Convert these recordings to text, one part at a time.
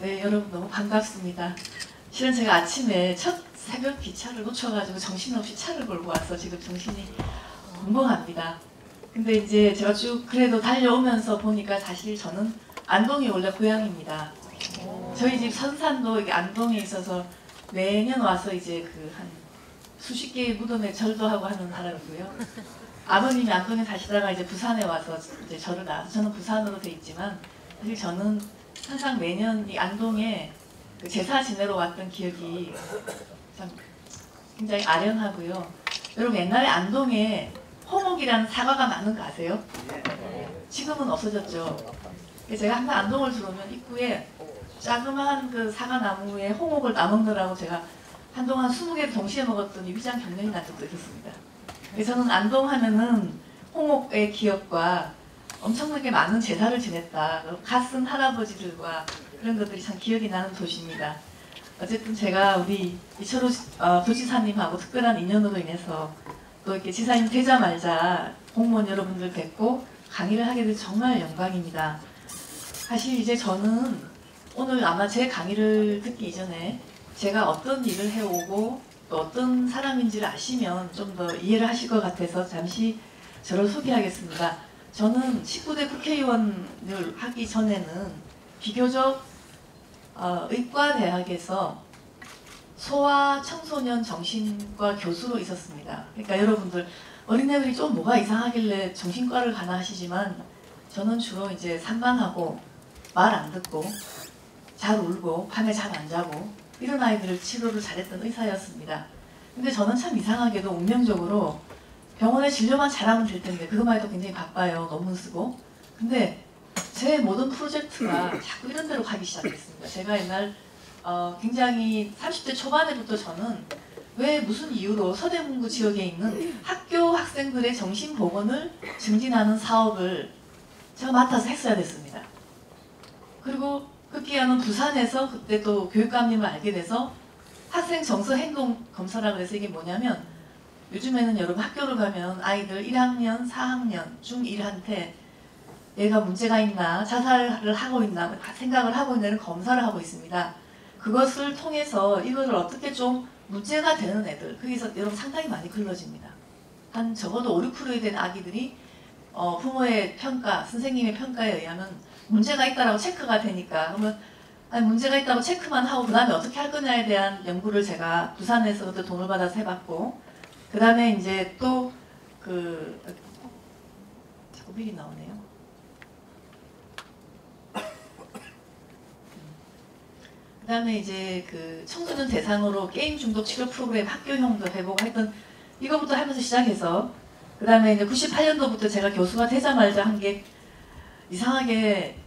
네, 여러분 너무 반갑습니다. 실은 제가 아침에 첫 새벽 기차를 놓쳐가지고 정신없이 차를 몰고 와서 지금 정신이 벙벙합니다. 근데 이제 제가 쭉 그래도 달려오면서 보니까 사실 저는 안동이 원래 고향입니다. 저희 집 선산도 이게 안동에 있어서 매년 와서 이제 그 한 수십 개의 무덤에 절도 하고 하는 사람이고요. 아버님이 안동에 사시다가 이제 부산에 와서 이제 절을 낳아서 저는 부산으로 돼 있지만 사실 저는 항상 매년 이 안동에 그 제사 지내러 왔던 기억이 참 굉장히 아련하고요. 여러분 옛날에 안동에 홍옥이라는 사과가 많은 거 아세요? 지금은 없어졌죠. 제가 항상 안동을 들어오면 입구에 자그마한 그 사과나무에 홍옥을 따먹느라고 제가 한동안 20개를 동시에 먹었더니 위장 경련이 난 적도 있었습니다. 그래서 저는 안동 하면은 홍옥의 기억과 엄청나게 많은 제사를 지냈다. 갓쓴 할아버지들과 그런 것들이 참 기억이 나는 도시입니다. 어쨌든 제가 우리 이철호 도지사님하고 특별한 인연으로 인해서 또 이렇게 지사님 되자마자 공무원 여러분들 뵙고 강의를 하게 돼서 정말 영광입니다. 사실 이제 저는 오늘 아마 제 강의를 듣기 이전에 제가 어떤 일을 해오고 또 어떤 사람인지를 아시면 좀 더 이해를 하실 것 같아서 잠시 저를 소개하겠습니다. 저는 19대 국회의원을 하기 전에는 비교적 의과대학에서 소아 청소년 정신과 교수로 있었습니다. 그러니까 여러분들 어린애들이 좀 뭐가 이상하길래 정신과를 가나 하시지만 저는 주로 이제 산만하고 말 안 듣고 잘 울고 밤에 잠 안 자고 이런 아이들을 치료를 잘했던 의사였습니다. 근데 저는 참 이상하게도 운명적으로 병원에 진료만 잘하면 될 텐데 그것만 해도 굉장히 바빠요. 논문 쓰고. 근데 제 모든 프로젝트가 자꾸 이런 데로 가기 시작했습니다. 제가 옛날 굉장히 30대 초반에부터 저는 왜 무슨 이유로 서대문구 지역에 있는 학교 학생들의 정신보건을 증진하는 사업을 제가 맡아서 했어야 됐습니다. 그리고 급기야는 부산에서 그때 또 교육감님을 알게 돼서 학생 정서 행동 검사라고 해서 이게 뭐냐면 요즘에는 여러분 학교를 가면 아이들 1학년, 4학년, 중1한테 얘가 문제가 있나, 자살을 하고 있나 생각을 하고 있는 검사를 하고 있습니다. 그것을 통해서 이거를 어떻게 좀 문제가 되는 애들, 거기서 여러분 상당히 많이 글러집니다. 한 적어도 5, 6%에 대한 아기들이 부모의 평가, 선생님의 평가에 의하면 문제가 있다라고 체크가 되니까 그러면 아니, 문제가 있다고 체크만 하고 그 다음에 어떻게 할 거냐에 대한 연구를 제가 부산에서 그때 돈을 받아서 해봤고 그 다음에 이제 또 자꾸 미리 나오네요. 그 다음에 이제 그 청소년 대상으로 게임 중독 치료 프로그램 학교형도 해보고 하여튼 이거부터 하면서 시작해서 그 다음에 이제 98년도부터 제가 교수가 되자마자 한 게 이상하게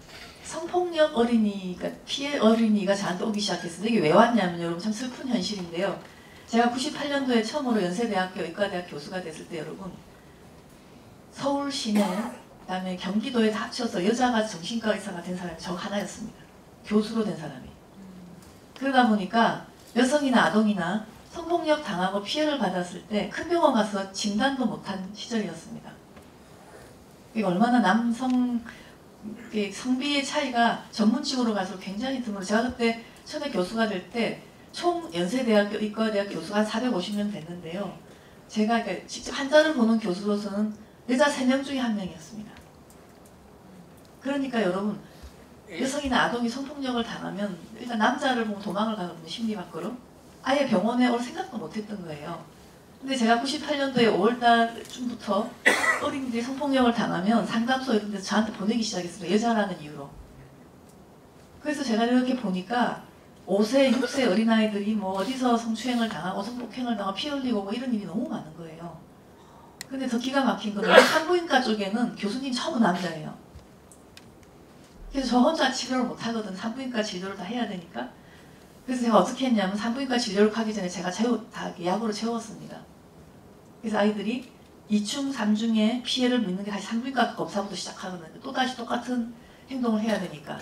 성폭력 어린이가 피해 어린이가 저한테 오기 시작했어요. 이게 왜 왔냐면 여러분 참 슬픈 현실인데요. 제가 98년도에 처음으로 연세대학교 의과대학 교수가 됐을 때 여러분 서울 시내 그다음에 경기도에 다 합쳐서 여자가 정신과 의사가 된 사람이 저 하나였습니다. 교수로 된 사람이. 그러다 보니까 여성이나 아동이나 성폭력 당하고 피해를 받았을 때 큰 병원 가서 진단도 못한 시절이었습니다. 이게 얼마나 남성 성비의 차이가 전문직으로 가서 굉장히 드물어. 제가 그때 처음에 교수가 될 때 총 연세대학교 의과대학 교수가 한 450명 됐는데요. 제가 직접 환자를 보는 교수로서는 여자 3명 중에 1명이었습니다. 그러니까 여러분 여성이나 아동이 성폭력을 당하면 일단 남자를 보고 도망을 가거든요. 심리 밖으로. 아예 병원에 올 생각도 못했던 거예요. 근데 제가 98년도에 5월달쯤부터 어린이들이 성폭력을 당하면 상담소 이런 데서 저한테 보내기 시작했습니다. 여자라는 이유로. 그래서 제가 이렇게 보니까 5세, 6세 어린아이들이 뭐 어디서 성추행을 당하고 성폭행을 당하고 피 흘리고 뭐 이런 일이 너무 많은 거예요. 근데 더 기가 막힌 건 산부인과 쪽에는 교수님 전부 남자예요. 그래서 저 혼자 치료를 못하거든. 산부인과 진료를 다 해야 되니까. 그래서 제가 어떻게 했냐면 산부인과 진료를 가기 전에 제가 다 약으로 채웠습니다. 그래서 아이들이 2중, 3중에 피해를 믿는 게 다시 산부인과 검사부터 시작하거든요. 또다시 똑같은 행동을 해야 되니까.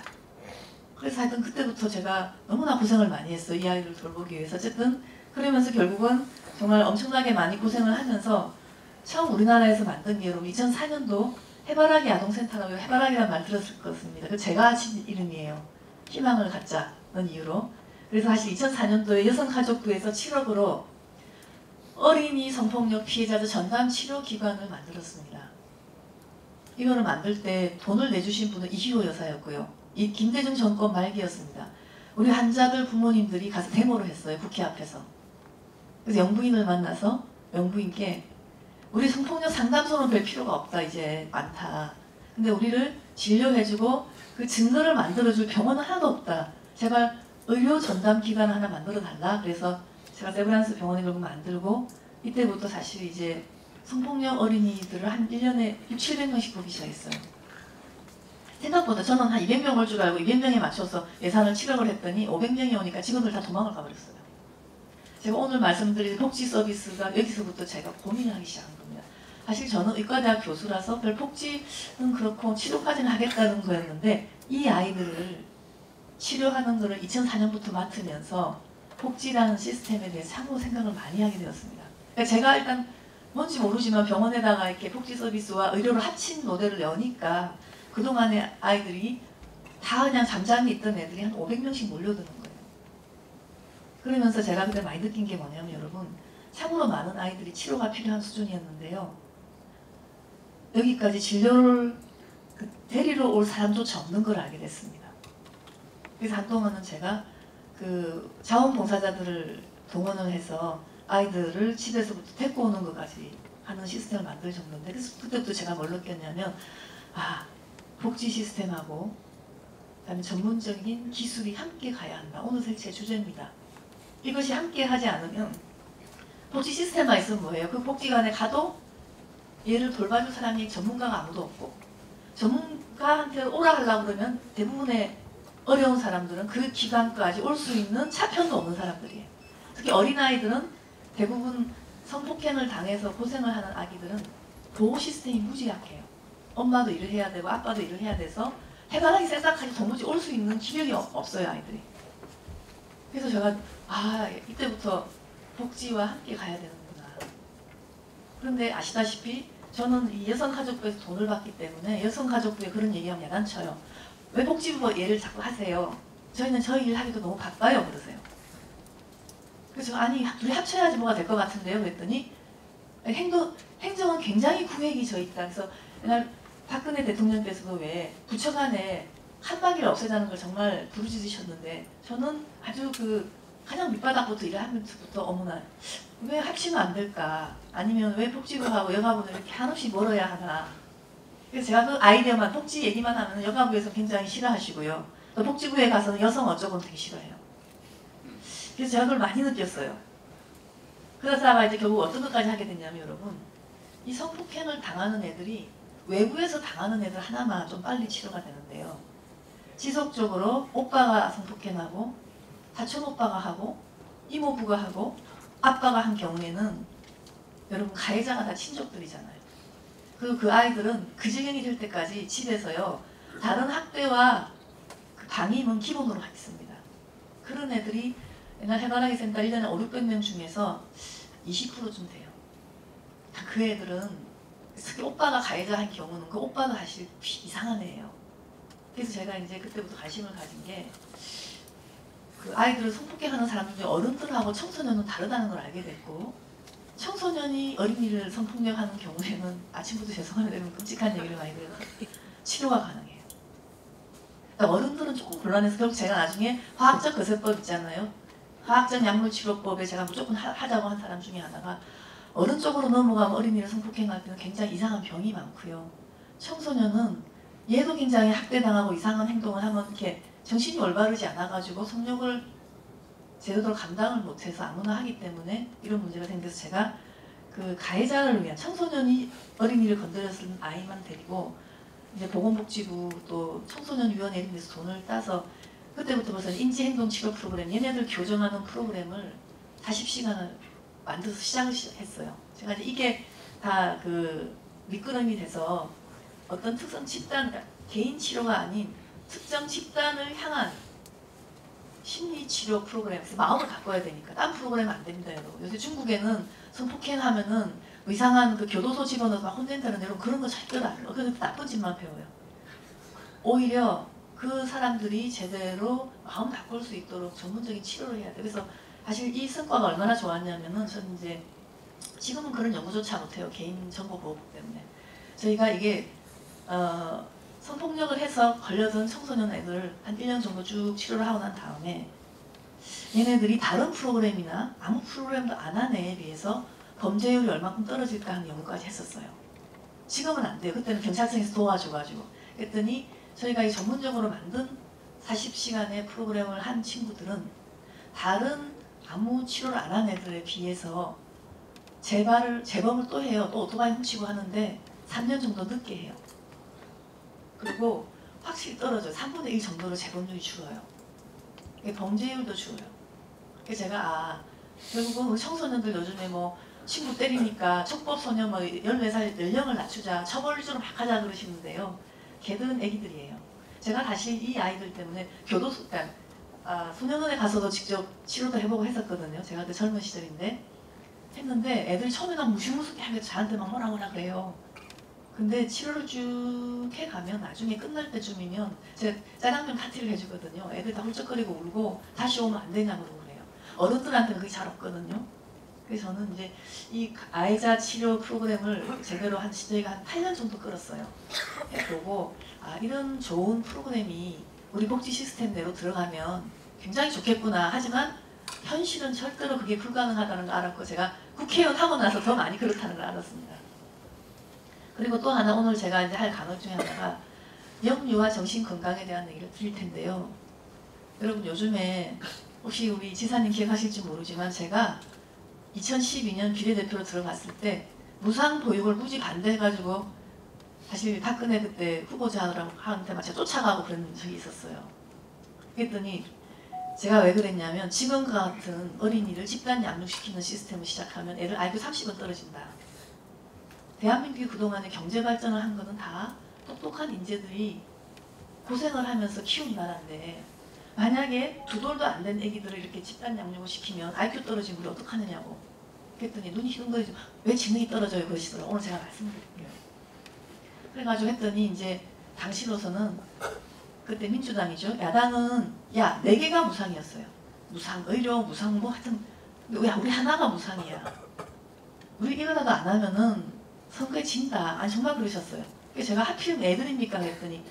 그래서 하여튼 그때부터 제가 너무나 고생을 많이 했어요. 이 아이를 돌보기 위해서. 어쨌든 그러면서 결국은 정말 엄청나게 많이 고생을 하면서 처음 우리나라에서 만든 게 여러분 2004년도 해바라기 아동센터라고 해바라기라는 말 들었을 것 같습니다. 그 제가 진 이름이에요. 희망을 갖자는 이유로. 그래서 사실 2004년도에 여성가족부에서 7억으로 어린이 성폭력 피해자들 전담 치료 기관을 만들었습니다. 이거를 만들 때 돈을 내주신 분은 이희호 여사였고요. 이 김대중 정권 말기였습니다. 우리 환자들 부모님들이 가서 데모를 했어요. 국회 앞에서. 그래서 영부인을 만나서 영부인께 우리 성폭력 상담소는 별 필요가 없다. 이제 많다. 근데 우리를 진료해주고 그 증거를 만들어줄 병원은 하나도 없다. 제발 의료 전담 기관 하나 만들어 달라. 그래서 제가 세브란스 병원에 결국 만들고 이때부터 사실 이제 성폭력 어린이들을 한 1년에 600~700명씩 보기 시작했어요. 생각보다 저는 한 200명 올 줄 알고 200명에 맞춰서 예산을 7억을 했더니 500명이 오니까 직원들 다 도망을 가버렸어요. 제가 오늘 말씀드린 복지 서비스가 여기서부터 제가 고민을 하기 시작한 겁니다. 사실 저는 의과대학 교수라서 별 복지는 그렇고 치료까지는 하겠다는 거였는데 이 아이들을 치료하는 것을 2004년부터 맡으면서 복지라는 시스템에 대해 참으로 생각을 많이 하게 되었습니다. 그러니까 제가 일단 뭔지 모르지만 병원에다가 이렇게 복지 서비스와 의료를 합친 모델을 여니까 그동안의 아이들이 다 그냥 잠잠히 있던 애들이 한 500명씩 몰려드는 거예요. 그러면서 제가 그때 많이 느낀 게 뭐냐면 여러분 참으로 많은 아이들이 치료가 필요한 수준이었는데요. 여기까지 진료를 데리러 올 사람조차 없는 걸 알게 됐습니다. 그래서 한동안은 제가 그 자원봉사자들을 동원을 해서 아이들을 집에서부터 데리고 오는 것까지 하는 시스템을 만들 정도인데 그래서 그때부터 제가 뭘 느꼈냐면 복지 시스템하고 그다음에 전문적인 기술이 함께 가야 한다. 오늘 제 주제입니다. 이것이 함께 하지 않으면 복지 시스템만 있으면 뭐예요? 그 복지관에 가도 얘를 돌봐줄 사람이 전문가가 아무도 없고 전문가한테 오라 하려고 그러면 대부분의 어려운 사람들은 그 기관까지 올 수 있는 차편도 없는 사람들이에요. 특히 어린아이들은 대부분 성폭행을 당해서 고생을 하는 아기들은 보호 시스템이 무지 약해요. 엄마도 일을 해야 되고 아빠도 일을 해야 돼서 해바라기 새싹까지 도무지 올 수 있는 기력이 없어요 아이들이. 그래서 제가 이때부터 복지와 함께 가야 되는구나. 그런데 아시다시피 저는 이 여성가족부에서 돈을 받기 때문에 여성가족부에 그런 얘기하면 야단쳐요. 왜 복지부 얘를 자꾸 하세요? 저희는 저희 일 하기도 너무 바빠요 그러세요. 그래서 아니 둘이 합쳐야지 뭐가 될 것 같은데요 그랬더니 행정은 굉장히 구획이 져 있다. 그래서 옛날 박근혜 대통령께서도 왜 부처 간에 한마디를 없애자는 걸 정말 부르짖으셨는데 저는 아주 가장 밑바닥부터 일을 하면서부터 어머나 왜 합치면 안 될까? 아니면 왜 복지부하고 여가부는 이렇게 한없이 멀어야 하나? 그래서 제가 그 아이디어만 복지 얘기만 하면 여가부에서 굉장히 싫어하시고요. 또 복지부에 가서는 여성 어쩌고는 되게 싫어해요. 그래서 제가 그걸 많이 느꼈어요. 그러다가 이제 결국 어떤 것까지 하게 됐냐면 여러분 이 성폭행을 당하는 애들이 외부에서 당하는 애들 하나만 좀 빨리 치료가 되는데요. 지속적으로 오빠가 성폭행하고 사촌 오빠가 하고 이모부가 하고 아빠가 한 경우에는 여러분 가해자가 다 친족들이잖아요. 그리고 그 아이들은 그 지경이 될 때까지 집에서요 다른 학대와 방임은 기본으로 있습니다. 그런 애들이 옛날 해바라기 센터 1년에 500~600명 중에서 20%쯤 돼요. 그 애들은 특히 오빠가 가해자 한 경우는 그 오빠가 사실 이상한 애예요. 그래서 제가 이제 그때부터 관심을 가진 게 그 아이들을 성폭행하는 사람들 중에 어른들하고 청소년은 다르다는 걸 알게 됐고 청소년이 어린이를 성폭력하는 경우에는 아침부터 죄송합니다. 이런 끔찍한 얘기를 많이 들어서 치료가 가능해요. 그러니까 어른들은 조금 곤란해서 결국 제가 나중에 화학적 거세법 있잖아요. 화학적 약물치료법에 제가 무조건 하자고 한 사람 중에 하나가 어른 쪽으로 넘어가면 어린이를 성폭행할 때는 굉장히 이상한 병이 많고요. 청소년은 얘도 굉장히 학대당하고 이상한 행동을 하면 이렇게 정신이 올바르지 않아가지고 성욕을 제대로 감당을 못해서 아무나 하기 때문에 이런 문제가 생겨서 제가 그 가해자를 위한 청소년이 어린이를 건드렸을 아이만 데리고 이제 보건복지부 또 청소년위원회 이런 데서 돈을 따서 그때부터 벌써 인지행동치료 프로그램 얘네들 교정하는 프로그램을 40시간을 만들어서 시작을 했어요. 제가 이제 이게 다 미끄럼이 돼서 어떤 특정 집단, 개인 치료가 아닌 특정 집단을 향한 심리치료 프로그램에서 마음을 바꿔야 되니까 딴 프로그램은 안 됩니다. 여러분. 요새 중국에는 성폭행하면은 이상한 교도소 집어넣어서 막 혼낸다는 여러분 그런 거 절대로 안 해요. 그래서 나쁜 짓만 배워요. 오히려 그 사람들이 제대로 마음 바꿀 수 있도록 전문적인 치료를 해야 돼. 그래서 사실 이 성과가 얼마나 좋았냐면은 저는 이제 지금은 그런 연구조차 못해요. 개인정보보호법 때문에. 저희가 이게 성폭력을 해서 걸려든 청소년 애들 한 1년 정도 쭉 치료를 하고 난 다음에 얘네들이 다른 프로그램이나 아무 프로그램도 안 한 애에 비해서 범죄율이 얼마큼 떨어질까 하는 연구까지 했었어요. 지금은 안 돼요. 그때는 경찰청에서 도와줘가지고. 그랬더니 저희가 이 전문적으로 만든 40시간의 프로그램을 한 친구들은 다른 아무 치료를 안 한 애들에 비해서 재범을 또 해요. 또 오토바이 훔치고 하는데 3년 정도 늦게 해요. 그리고 확실히 떨어져요. 3분의 1 정도로 재범률이 줄어요. 범죄율도 줄어요. 그래서 제가 결국은 우리 청소년들 요즘에 뭐 친구 때리니까 촉법소년 뭐 14살 연령을 낮추자 처벌 위주로 막 하자 그러시는데요. 걔들은 애기들이에요. 제가 다시 이 아이들 때문에 교도소, 그러니까 소년원에 가서도 직접 치료도 해보고 했었거든요. 제가 그때 젊은 시절인데 했는데 애들이 처음에는 무시무시하게 저한테 막 뭐라 그래요. 근데 치료를 쭉 해가면 나중에 끝날 때쯤이면 제가 짜장면 파티를 해주거든요. 애들 다 훌쩍거리고 울고 다시 오면 안 되냐고 그래요. 어른들한테는 그게 잘 없거든요. 그래서 저는 이제 이 아이자 치료 프로그램을 제대로 저희가 한 8년 정도 끌었어요. 해보고 이런 좋은 프로그램이 우리 복지 시스템 내로 들어가면 굉장히 좋겠구나. 하지만 현실은 절대로 그게 불가능하다는 걸 알았고 제가 국회의원 하고 나서 더 많이 그렇다는 걸 알았습니다. 그리고 또 하나 오늘 제가 이제 할 강의 중에 하나가 영유아 정신건강에 대한 얘기를 드릴 텐데요. 여러분 요즘에 혹시 우리 지사님 기억하실지 모르지만 제가 2012년 비례대표로 들어갔을 때 무상보육을 무지 반대해가지고 사실 박근혜 그때 후보자한테 막 제가 쫓아가고 그런 적이 있었어요. 그랬더니 제가 왜 그랬냐면 지금과 같은 어린이를 집단 양육시키는 시스템을 시작하면 애들 IQ 30은 떨어진다. 대한민국이 그동안에 경제발전을 한 거는 다 똑똑한 인재들이 고생을 하면서 키운 나라인데 만약에 두 돌도 안 된 애기들을 이렇게 집단 양육을 시키면 IQ 떨어지면 우리 어떡하느냐고. 그랬더니 눈이 휘둥그레져 왜 지능이 떨어져요 그러시더라고요. 오늘 제가 말씀드릴게요. 그래가지고 했더니 이제 당시로서는 그때 민주당이죠. 야당은 야 4개가 무상이었어요. 무상 의료 무상 뭐 하여튼 야 우리 하나가 무상이야. 우리 이거라도 안 하면은 선거에 진다. 아니 정말 그러셨어요. 그래서 제가 하필 애들입니까 그랬더니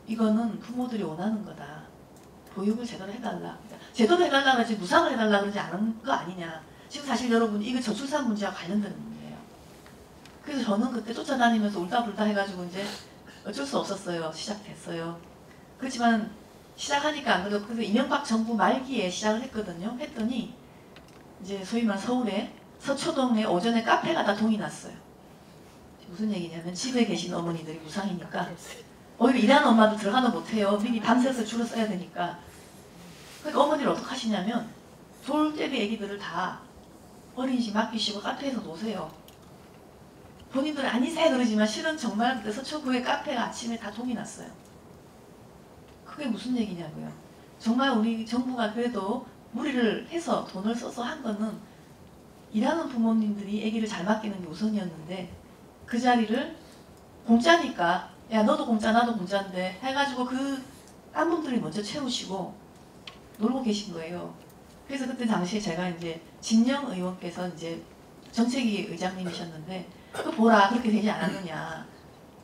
이거는 부모들이 원하는 거다. 보육을 제대로 해달라. 제대로 해달라 그러지 무상을 해달라 그러지 않은 거 아니냐. 지금 사실 여러분 이거 저출산 문제와 관련되는 문제예요. 그래서 저는 그때 쫓아다니면서 울다불다 해가지고 이제 어쩔 수 없었어요. 시작됐어요. 그렇지만 시작하니까 안 그래도 그래서 이명박 정부 말기에 시작을 했거든요. 했더니 이제 소위 말 서울에 서초동에 오전에 카페가 다 동이 났어요. 무슨 얘기냐면 집에 계신 어머니들이 무상이니까 오히려 일하는 엄마도 들어가도 못해요. 미리 밤새서 줄을 써야 되니까. 그러니까 어머니를 어떻게 하시냐면 돌대비 애기들을 다 어린이집 맡기시고 카페에서 노세요. 본인들은 아니세 그러지만 실은 정말 그때 서초구의 카페가 아침에 다 동이 났어요. 그게 무슨 얘기냐고요. 정말 우리 정부가 그래도 무리를 해서 돈을 써서 한 거는 일하는 부모님들이 아기를 잘 맡기는 게 우선이었는데 그 자리를 공짜니까 야 너도 공짜 나도 공짜인데 해가지고 딴 분들이 먼저 채우시고 놀고 계신 거예요. 그래서 그때 당시에 제가 이제 진영 의원께서 이제 정책위 의장님이셨는데 그 보라 그렇게 되지 않았느냐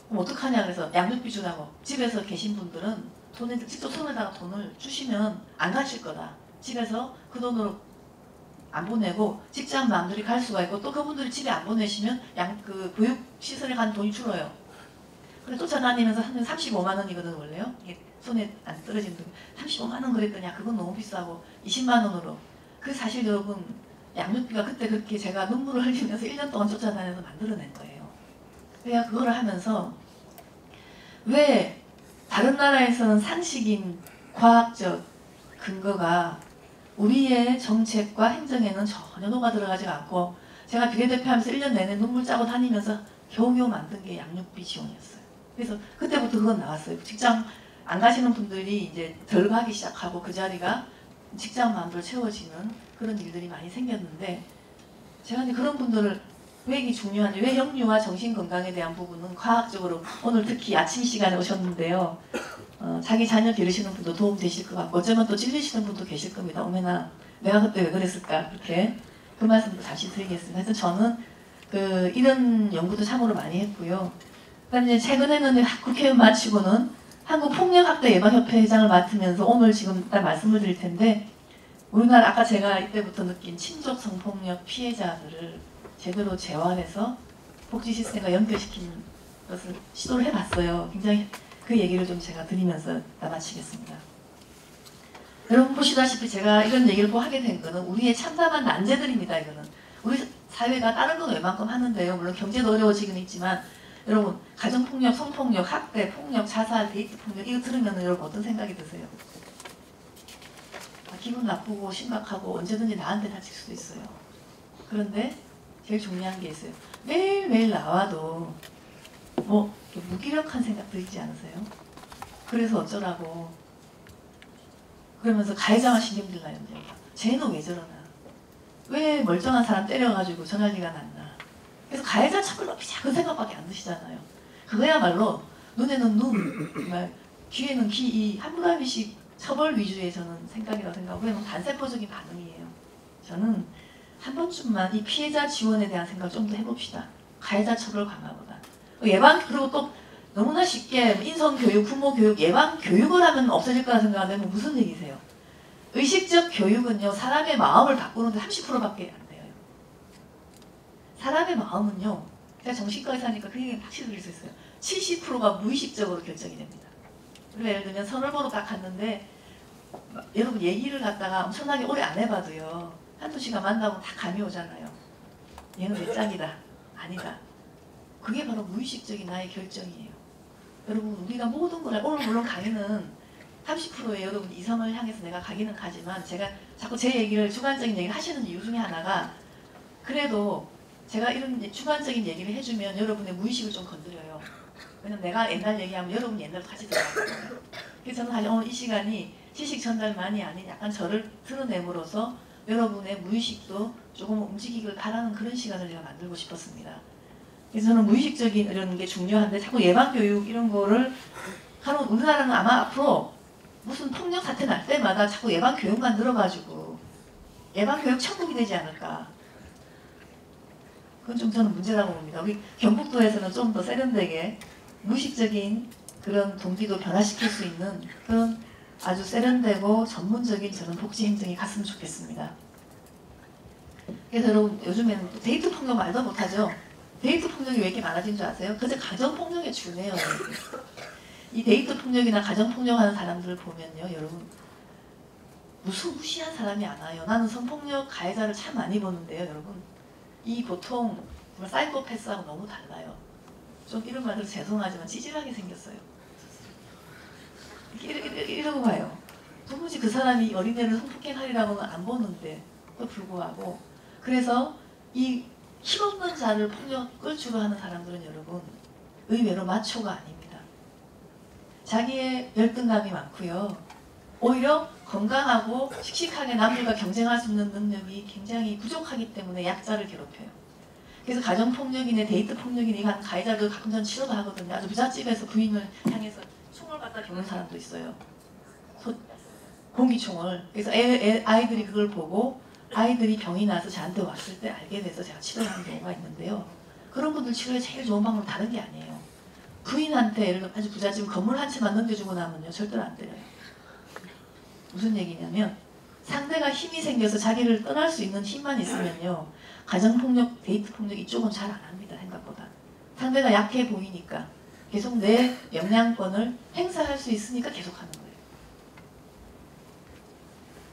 그럼 어떡하냐 그래서 양육비 주라고 집에서 계신 분들은 돈을 직접 손에다가 돈을 주시면 안 가실 거다. 집에서 그 돈으로 안 보내고 직장 마음들이 갈 수가 있고 또 그분들이 집에 안 보내시면 그 보육시설에 간 돈이 줄어요. 그래서 쫓아다니면서 한 35만 원이거든 원래요. 이게 손에 안 떨어지는 돈. 35만 원 그랬더니 그건 너무 비싸고 20만 원으로. 그 사실 여러분 양육비가 그때 그렇게 제가 눈물을 흘리면서 1년 동안 쫓아다녀서 만들어낸 거예요. 그래야 그거를 하면서 왜 다른 나라에서는 상식인 과학적 근거가 우리의 정책과 행정에는 전혀 녹아 들어가지 않고 제가 비례대표하면서 1년 내내 눈물 짜고 다니면서 겨우겨우 만든 게 양육비 지원이었어요. 그래서 그때부터 그건 나왔어요. 직장 안 가시는 분들이 이제 덜 가기 시작하고 그 자리가 직장 마음대로 채워지는 그런 일들이 많이 생겼는데 제가 이제 그런 분들을 왜 이게 중요한지 왜 영유아 정신건강에 대한 부분은 과학적으로 오늘 특히 아침 시간에 오셨는데요. 자기 자녀 기르시는 분도 도움 되실 것 같고 어쩌면 또 찔리시는 분도 계실 겁니다. 어머나 내가 그때 왜 그랬을까 그렇게 그 말씀도 잠시 드리겠습니다. 하여튼 저는 이런 연구도 참으로 많이 했고요. 그다음에 이제 최근에는 국회의원 마치고는 한국폭력학대예방협회 회장을 맡으면서 오늘 지금 일단 말씀을 드릴 텐데 우리나라 아까 제가 이때부터 느낀 친족 성폭력 피해자들을 제대로 재활해서 복지 시스템과 연결시키는 것을 시도를 해봤어요. 굉장히 그 얘기를 좀 제가 드리면서 일단 마치겠습니다. 여러분 보시다시피 제가 이런 얘기를 꼭 하게 된 거는 우리의 참담한 난제들입니다. 이거는 우리 사회가 다른 건 웬만큼 하는데요. 물론 경제도 어려워지긴 있지만 여러분 가정폭력, 성폭력, 학대, 폭력, 자살, 데이트 폭력 이거 들으면 여러분 어떤 생각이 드세요? 기분 나쁘고 심각하고 언제든지 나한테 다칠 수도 있어요. 그런데 제일 중요한 게 있어요. 매일매일 나와도 뭐 무기력한 생각 들지 않으세요? 그래서 어쩌라고 그러면서 가해자만 신경질 나요. 쟤는 왜 저러나? 왜 멀쩡한 사람 때려가지고 저 난리가 났나? 그래서 가해자 처벌 높이자 그 생각밖에 안 드시잖아요. 그거야말로 눈에는 눈, 정말 귀에는 귀, 이 한무라비식 처벌 위주의 저는 생각이라고 생각하고 그냥 반세포적인 반응이에요. 저는 한 번쯤만 이 피해자 지원에 대한 생각을 좀 더 해봅시다. 가해자 처벌 강화보다. 예방 그리고 또 너무나 쉽게 인성교육, 부모교육, 예방교육을 하면 없어질 거라 생각하면 무슨 얘기세요? 의식적 교육은요 사람의 마음을 바꾸는데 30%밖에 안 돼요. 사람의 마음은요 제가 정신과 의사니까 그 얘기는 확실히 드릴 수 있어요. 70%가 무의식적으로 결정이 됩니다. 그리고 예를 들면 선을 보러 딱 갔는데 여러분 얘기를 갖다가 엄청나게 오래 안 해봐도요 한두 시간 만나고 다 감이 오잖아요. 얘는 내 짝이다. 아니다. 그게 바로 무의식적인 나의 결정이에요. 여러분 우리가 모든 걸 오늘 물론 강의는 30%의 여러분 이성을 향해서 내가 가기는 가지만 제가 자꾸 제 얘기를 주관적인 얘기를 하시는 이유 중에 하나가 그래도 제가 이런 주관적인 얘기를 해주면 여러분의 무의식을 좀 건드려요. 왜냐면 내가 옛날 얘기하면 여러분 옛날도 같이 들어가거든요. 그래서 저는 사실 오늘 이 시간이 지식 전달만이 아닌 약간 저를 드러냄으로써 여러분의 무의식도 조금 움직이길 바라는 그런 시간을 제가 만들고 싶었습니다. 그래서 저는 무의식적인 이런 게 중요한데 자꾸 예방교육 이런 거를 하는 우리나라는 아마 앞으로 무슨 폭력 사태 날 때마다 자꾸 예방교육만 늘어가지고 예방교육 천국이 되지 않을까. 그건 좀 저는 문제라고 봅니다. 우리 경북도에서는 좀 더 세련되게 무의식적인 그런 동기도 변화시킬 수 있는 그런 아주 세련되고 전문적인 저는 복지 행정이 갔으면 좋겠습니다. 그래서 여러분 요즘에는 데이트 폭력 말도 못하죠. 데이트 폭력이 왜 이렇게 많아진 줄 아세요? 그래서 가정폭력에 준해요. 이 데이트 폭력이나 가정폭력 하는 사람들을 보면요 여러분 무시한 사람이 안 와요. 나는 성폭력 가해자를 참 많이 보는데요 여러분 이 보통 사이코패스하고 너무 달라요. 좀 이런 말들 죄송하지만 찌질하게 생겼어요. 이러고 봐요. 도무지 그 사람이 어린애를 성폭행하리라고는 안 보는데 또 불구하고 그래서 이 힘없는 자를 폭력을 주로 하는 사람들은 여러분 의외로 마초가 아닙니다. 자기의 열등감이 많고요. 오히려 건강하고 씩씩하게 남들과 경쟁할 수 있는 능력이 굉장히 부족하기 때문에 약자를 괴롭혀요. 그래서 가정폭력이네 데이트폭력이네 이거 하는 가해자도 가끔 전 치료도 하거든요. 아주 부잣집에서 부인을 향해서 총을 갖다 겨눈 사람도 있어요. 공기총을. 그래서 아이들이 그걸 보고 아이들이 병이 나서 저한테 왔을 때 알게 돼서 제가 치료를 하는 경우가 있는데요. 그런 분들 치료에 제일 좋은 방법은 다른 게 아니에요. 부인한테 예를 들어 아주 부잣집 건물 한 채만 넘겨주고 나면요 절대로 안 때려요. 무슨 얘기냐면 상대가 힘이 생겨서 자기를 떠날 수 있는 힘만 있으면요 가정폭력, 데이트폭력 이쪽은 잘 안 합니다. 생각보다. 상대가 약해 보이니까 계속 내 영향권을 행사할 수 있으니까 계속하는 거예요.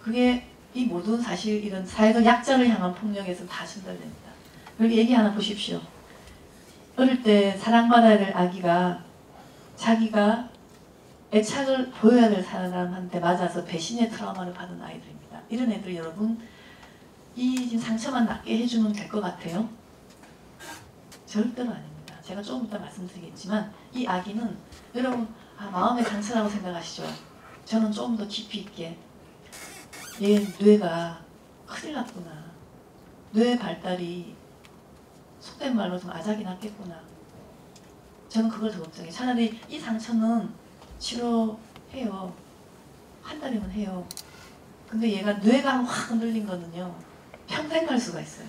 그게 이 모든 사실 이런 사회적 약자를 향한 폭력에서 다 전달됩니다. 여기 얘기 하나 보십시오. 어릴 때 사랑받아야 될 아기가 자기가 애착을 보여야 될 사람한테 맞아서 배신의 트라우마를 받은 아이들입니다. 이런 애들 여러분 이 지금 상처만 낫게 해주면 될 것 같아요? 절대로 아닙니다. 제가 조금 이따 말씀드리겠지만 이 아기는 여러분 마음의 상처라고 생각하시죠? 저는 좀 더 깊이 있게 얘 뇌가 큰일 났구나. 뇌 발달이 속된 말로 좀 아작이 났겠구나. 저는 그걸 더 걱정해요. 차라리 이 상처는 치료 해요. 한 달이면 해요. 근데 얘가 뇌가 확 흔들린 거는요. 평생 갈 수가 있어요.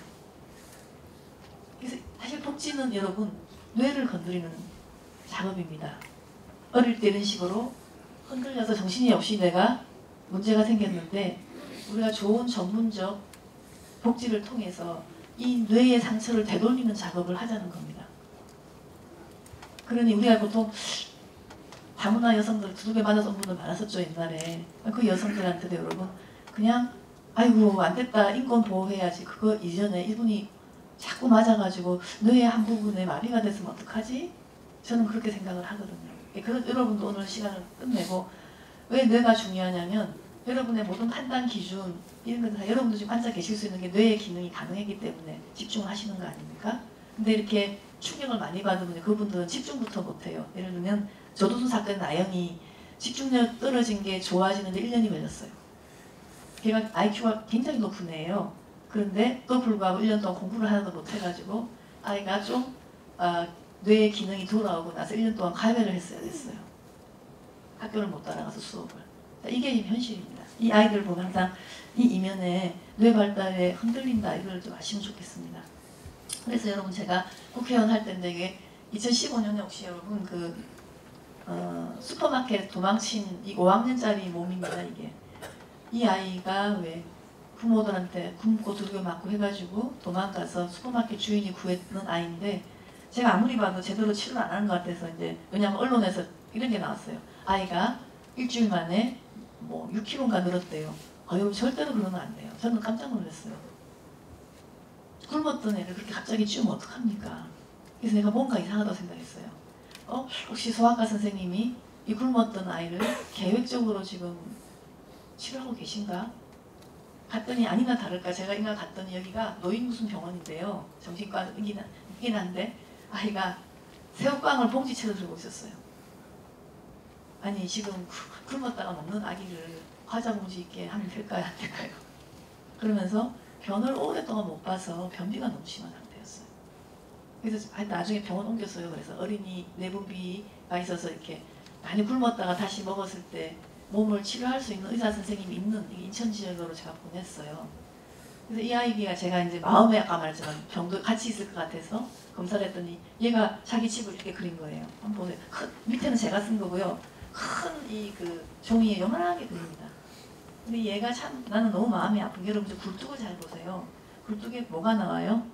그래서 사실 복지는 여러분 뇌를 건드리는 작업입니다. 어릴 때 이런 식으로 흔들려서 정신이 없이 내가 문제가 생겼는데 우리가 좋은 전문적 복지를 통해서 이 뇌의 상처를 되돌리는 작업을 하자는 겁니다. 그러니 우리가 보통 다문화 여성들 두들겨 맞아서 온 분들 많았었죠 옛날에. 그 여성들한테도 여러분 그냥 아이고 안 됐다 인권 보호해야지 그거 이전에 이분이 자꾸 맞아가지고 뇌의 한 부분에 마비가 됐으면 어떡하지? 저는 그렇게 생각을 하거든요. 그래서 여러분도 오늘 시간을 끝내고 왜 뇌가 중요하냐면 여러분의 모든 판단 기준 이런 것들 다 여러분도 지금 앉아 계실 수 있는 게 뇌의 기능이 가능하기 때문에 집중을 하시는 거 아닙니까? 근데 이렇게 충격을 많이 받으면 그분들은 집중부터 못해요. 예를 들면 조두순 사건 나영이 집중력 떨어진 게 좋아지는데 1년이 걸렸어요. 걔가 IQ가 굉장히 높은 애예요. 그런데 또 불구하고 1년 동안 공부를 하나도 못해가지고 아이가 좀 뇌의 기능이 돌아오고 나서 1년 동안 가외를 했어야 됐어요. 학교를 못 따라가서 수업을. 이게 현실입니다. 이 아이들 보면 항상 이 이면에 뇌 발달에 흔들린다 이걸 좀 아시면 좋겠습니다. 그래서 여러분 제가 국회의원 할 때인데 이게 2015년에 혹시 여러분 그 슈퍼마켓 도망친 이 5학년짜리 몸입니다. 이게 이 아이가 왜 부모들한테 굶고 두들겨 맞고 해가지고 도망가서 슈퍼마켓 주인이 구했는 아이인데 제가 아무리 봐도 제대로 치료를 안 하는 것 같아서 이제 왜냐하면 언론에서 이런 게 나왔어요. 아이가 일주일 만에 뭐 6kg가 늘었대요. 여러분 절대로 그러면 안 돼요. 저는 깜짝 놀랐어요. 굶었던 애를 그렇게 갑자기 찌우면 어떡합니까? 그래서 내가 뭔가 이상하다고 생각했어요. 혹시 소아과 선생님이 이 굶었던 아이를 계획적으로 지금 치료하고 계신가? 갔더니 아니나 다를까 제가 이날 갔더니 여기가 노인 무슨 병원인데요. 정신과이긴 한데 아이가 새우깡을 봉지채로 들고 있었어요. 아니 지금 굶었다가 먹는 아기를 과자 봉지 있게 하면 될까요? 안 될까요? 그러면서 변을 오랫동안 못 봐서 변비가 너무 심한 상태였어요. 그래서 나중에 병원 옮겼어요. 그래서 어린이 내분비가 있어서 이렇게 많이 굶었다가 다시 먹었을 때 몸을 치료할 수 있는 의사 선생님이 있는 인천 지역으로 제가 보냈어요. 그래서 이 아이가 제가 이제 마음에 아까 말했지만 병도 같이 있을 것 같아서 검사를 했더니 얘가 자기 집을 이렇게 그린 거예요. 한번 보세요. 밑에는 제가 쓴 거고요. 큰 이 그 종이에 요만하게 그립니다. 근데 얘가 참 나는 너무 마음이 아픈 게 여러분 굴뚝을 잘 보세요. 굴뚝에 뭐가 나와요?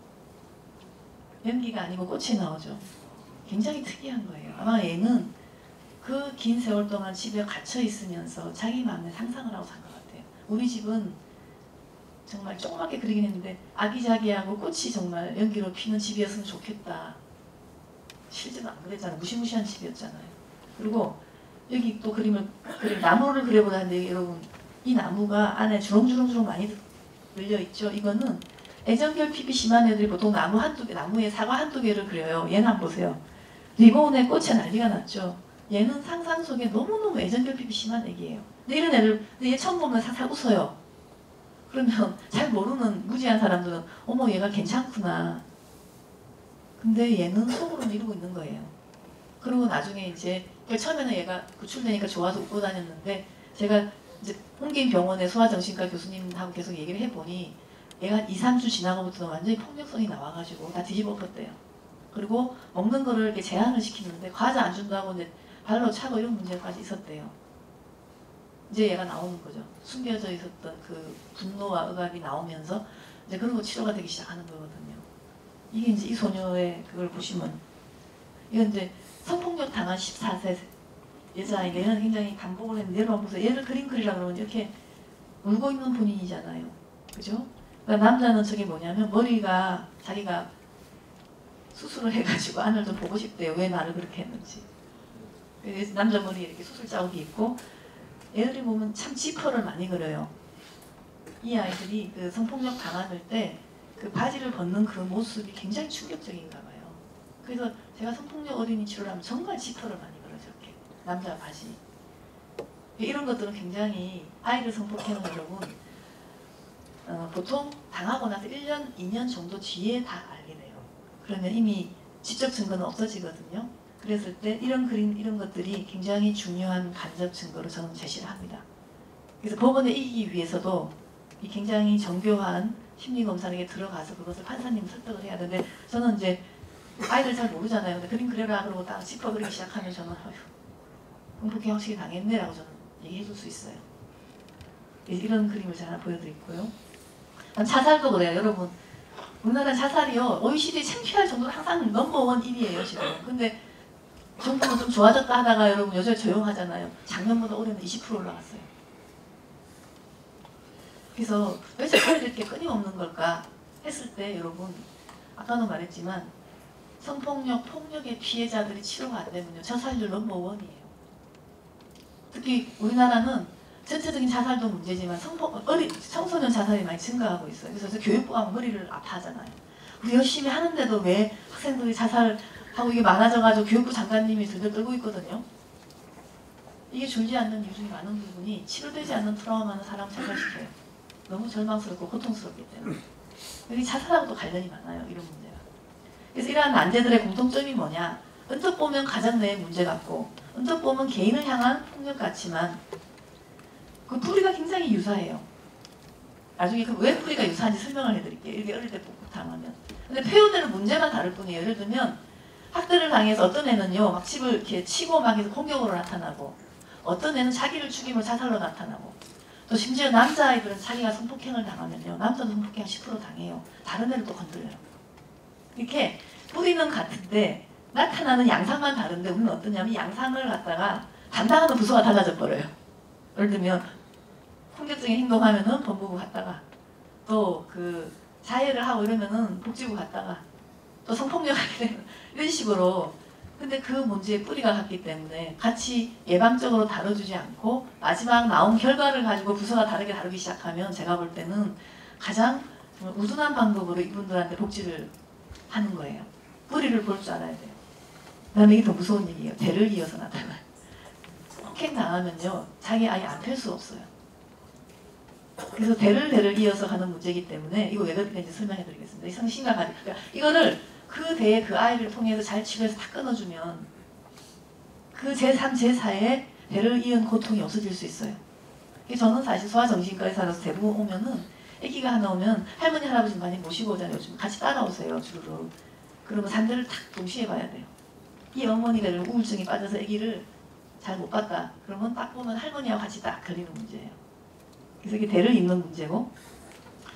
연기가 아니고 꽃이 나오죠. 굉장히 특이한 거예요. 아마 얘는 그 긴 세월 동안 집에 갇혀 있으면서 자기 마음에 상상을 하고 산 것 같아요. 우리 집은 정말 조그맣게 그리긴 했는데 아기자기하고 꽃이 정말 연기로 피는 집이었으면 좋겠다. 실제로 안 그랬잖아요. 무시무시한 집이었잖아요. 그리고 여기 또 나무를 그려보자 하는데 여러분 이 나무가 안에 주렁주렁 많이 늘려있죠. 이거는 애정결핍이 심한 애들이 보통 나무에 사과 한두 개를 그려요. 얘는 한번 보세요. 리본에 꽃에 난리가 났죠. 얘는 상상 속에 너무너무 애정결핍이 심한 애기예요. 근데 이런 애를 얘 처음 보면 살살 웃어요. 그러면 잘 모르는 무지한 사람들은 어머 얘가 괜찮구나. 근데 얘는 속으로는 이러고 있는 거예요. 그리고 나중에 이제 처음에는 얘가 구출되니까 좋아서 웃고 다녔는데 제가 이제 옮긴 병원의 소아정신과 교수님하고 계속 얘기를 해보니 얘가 2, 3주 지나고부터 완전히 폭력성이 나와가지고 다 뒤집어 엎었대요. 그리고 먹는 거를 이렇게 제한을 시키는데 과자 안 준다고 이제 발로 차고 이런 문제까지 있었대요. 이제 얘가 나오는 거죠. 숨겨져 있었던 그 분노와 억압이 나오면서 이제 그런 거 치료가 되기 시작하는 거거든요. 이게 이제 이 소녀의 그걸 보시면 이건 이제 성폭력 당한 14세 여자아이 얘는 굉장히 반복을 했는데 여러분 보세요. 얘를 그림 그리라 그러면 이렇게 울고 있는 본인이잖아요. 그죠? 그러니까 남자는 저게 뭐냐면 머리가 자기가 수술을 해가지고 안을 좀 보고 싶대요. 왜 나를 그렇게 했는지. 그래서 남자 머리에 이렇게 수술 자국이 있고 애들이 보면 참 지퍼를 많이 그려요. 이 아이들이 그 성폭력 당할 때 그 바지를 벗는 그 모습이 굉장히 충격적인가 봐요. 그래서 제가 성폭력 어린이 치료를 하면 정말 지퍼를 많이 그려요. 저렇게 남자 바지. 이런 것들은 굉장히 아이를 성폭행은 여러분 보통 당하고 나서 1년, 2년 정도 뒤에 다 알게 돼요. 그러면 이미 지적 증거는 없어지거든요. 그랬을 때 이런 그림, 이런 것들이 굉장히 중요한 간접 증거로 저는 제시를 합니다. 그래서 법원에 이기기 위해서도 이 굉장히 정교한 심리검사에게 들어가서 그것을 판사님 설득을 해야 되는데, 저는 이제 아이들 잘 모르잖아요. 근데 그림 그려라 그러고 딱 짚어 그리기 시작하면 저는 공포 형식이 당했네라고 저는 얘기해 줄 수 있어요. 이런 그림을 제가 하나 보여드리고요. 자살도 그래요. 여러분, 우리나라 자살이요, OECD 창피할 정도로 항상 넘버원 1위예요 지금. 근데 정부가 좀 좋아졌다 하다가 여러분 여전히 조용하잖아요. 작년보다 올해는 20% 올라갔어요. 그래서 왜 자살이 이렇게 끊임없는 걸까 했을 때, 여러분 아까도 말했지만 성폭력, 폭력의 피해자들이 치료가 안 되면요 자살률 넘버원이에요. 특히 우리나라는 전체적인 자살도 문제지만 청소년 자살이 많이 증가하고 있어요. 그래서 교육부가 머리를 아파하잖아요. 우리 열심히 하는데도 왜 학생들이 자살하고 이게 많아져가지고 교육부 장관님이 들들 떨고 있거든요. 이게 줄지 않는 이유 중에 많은 부분이 치료되지 않는 트라우마는 사람을 자살시켜요. 너무 절망스럽고 고통스럽기 때문에. 여기 자살하고도 관련이 많아요. 이런 문제가. 그래서 이러한 난제들의 공통점이 뭐냐. 언뜻 보면 가정 내의 문제 같고 언뜻 보면 개인을 향한 폭력 같지만 그 뿌리가 굉장히 유사해요. 나중에 그 왜 뿌리가 유사한지 설명을 해드릴게요. 이렇게 어릴 때 복붙당하면. 근데 표현되는 문제만 다를 뿐이에요. 예를 들면 학대를 당해서 어떤 애는요 막 집을 이렇게 치고 막 해서 공격으로 나타나고, 어떤 애는 자기를 죽이면 자살로 나타나고, 또 심지어 남자아이들은 자기가 성폭행을 당하면요 남자도 성폭행 10% 당해요. 다른 애를 또 건드려요. 이렇게 뿌리는 같은데 나타나는 양상만 다른데, 우리는 어떠냐면 양상을 갖다가 담당하는 부서가 달라져 버려요. 예를 들면 폭력적인 행동하면은 법무부 갔다가, 또 그 자해를 하고 이러면은 복지부 갔다가, 또 성폭력 하게 되면 이런 식으로. 근데 그 문제의 뿌리가 같기 때문에 같이 예방적으로 다뤄주지 않고 마지막 나온 결과를 가지고 부서가 다르게 다루기 시작하면 제가 볼 때는 가장 우둔한 방법으로 이분들한테 복지를 하는 거예요. 뿌리를 볼 줄 알아야 돼요. 그다음에 이게 더 무서운 얘기예요. 대를 이어서 나타나요. 폭행 당하면요 자기 아예 안 펼 수 없어요. 그래서 대를 이어서 가는 문제이기 때문에 이거 왜 그렇게 되는지 설명해 드리겠습니다. 이 상당히 심각하죠. 그러니까 이거를 그 대에 그 아이를 통해서 잘 치료해서 다 끊어주면 그 제3, 제4의 대를 이은 고통이 없어질 수 있어요. 저는 사실 소아정신과 의사로서 대부분 오면은 아기가 하나 오면 할머니 할아버지 많이 모시고 오잖아요. 요즘 같이 따라오세요 주로. 그러면 3대를 탁 동시에 봐야 돼요. 이 어머니가 우울증이 빠져서 아기를 잘 못 봤다. 그러면 딱 보면 할머니와 같이 딱 걸리는 문제예요. 그래서 이게 대를 잇는 문제고,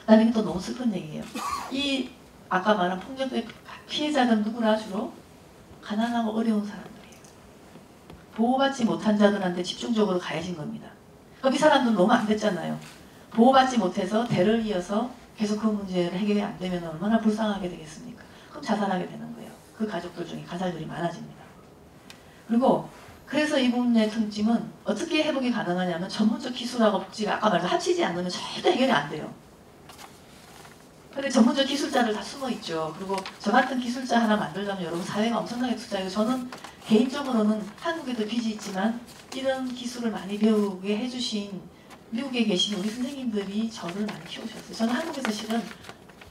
그다음에 이게 또 너무 슬픈 얘기예요. 이 아까 말한 폭력의 피해자들은 누구나 주로 가난하고 어려운 사람들이에요. 보호받지 못한 자들한테 집중적으로 가해진 겁니다. 그럼 이 사람들은 너무 안 됐잖아요. 보호받지 못해서 대를 이어서 계속 그 문제를 해결이 안 되면 얼마나 불쌍하게 되겠습니까? 그럼 자살하게 되는 거예요. 그 가족들 중에 가살들이 많아집니다. 그리고 그래서 이 부분의 특징은 어떻게 회복이 가능하냐면 전문적 기술하고 복지가 아까 말한 합치지 않으면 절대 해결이 안 돼요. 근데 전문적 기술자들 다 숨어 있죠. 그리고 저 같은 기술자 하나 만들려면 여러분 사회가 엄청나게 투자해요. 저는 개인적으로는 한국에도 빚이 있지만 이런 기술을 많이 배우게 해주신 미국에 계신 우리 선생님들이 저를 많이 키우셨어요. 저는 한국에서 실은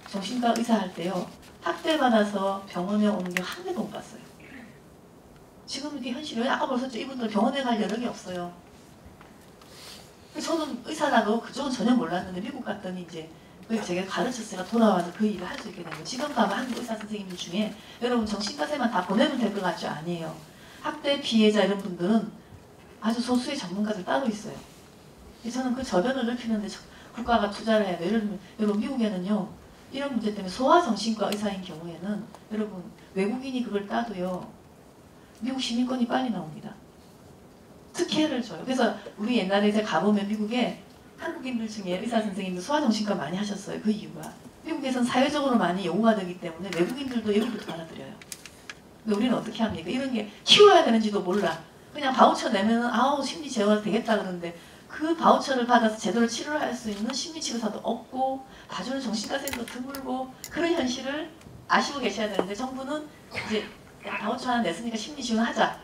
정신과 의사 할 때요 학대받아서 병원에 오는 게 한 대도 못 봤어요. 지금 이게 현실이에요. 아까 벌써 이분들 병원에 갈 여력이 없어요. 저는 의사라도 그쪽은 전혀 몰랐는데 미국 갔더니 이제 제가 가르쳤으니까 돌아와서 그 일을 할 수 있게 된 거예요. 지금 가면 한국 의사 선생님들 중에 여러분 정신과세만 다 보내면 될 것 같죠? 아니에요. 학대 피해자 이런 분들은 아주 소수의 전문가들 따로 있어요. 저는 그 저변을 넓히는데 국가가 투자를 해야 돼요. 예를 들면 여러분 미국에는요 이런 문제 때문에 소아정신과 의사인 경우에는 여러분 외국인이 그걸 따도요 미국 시민권이 빨리 나옵니다. 특혜를 줘요. 그래서 우리 옛날에 이제 가보면 미국에 한국인들 중에 의사 선생님들 소아정신과 많이 하셨어요. 그 이유가 미국에서는 사회적으로 많이 요구가 되기 때문에 외국인들도 예비부터 받아들여요. 근데 우리는 어떻게 합니까? 이런 게 키워야 되는지도 몰라. 그냥 바우처 내면은 아우 심리 제어가 되겠다 그러는데 그 바우처를 받아서 제대로 치료를 할 수 있는 심리치료사도 없고 봐주는 정신과 선생님도 드물고 그런 현실을 아시고 계셔야 되는데 정부는 이제 야 바우처 하나 냈으니까 심리 지원하자.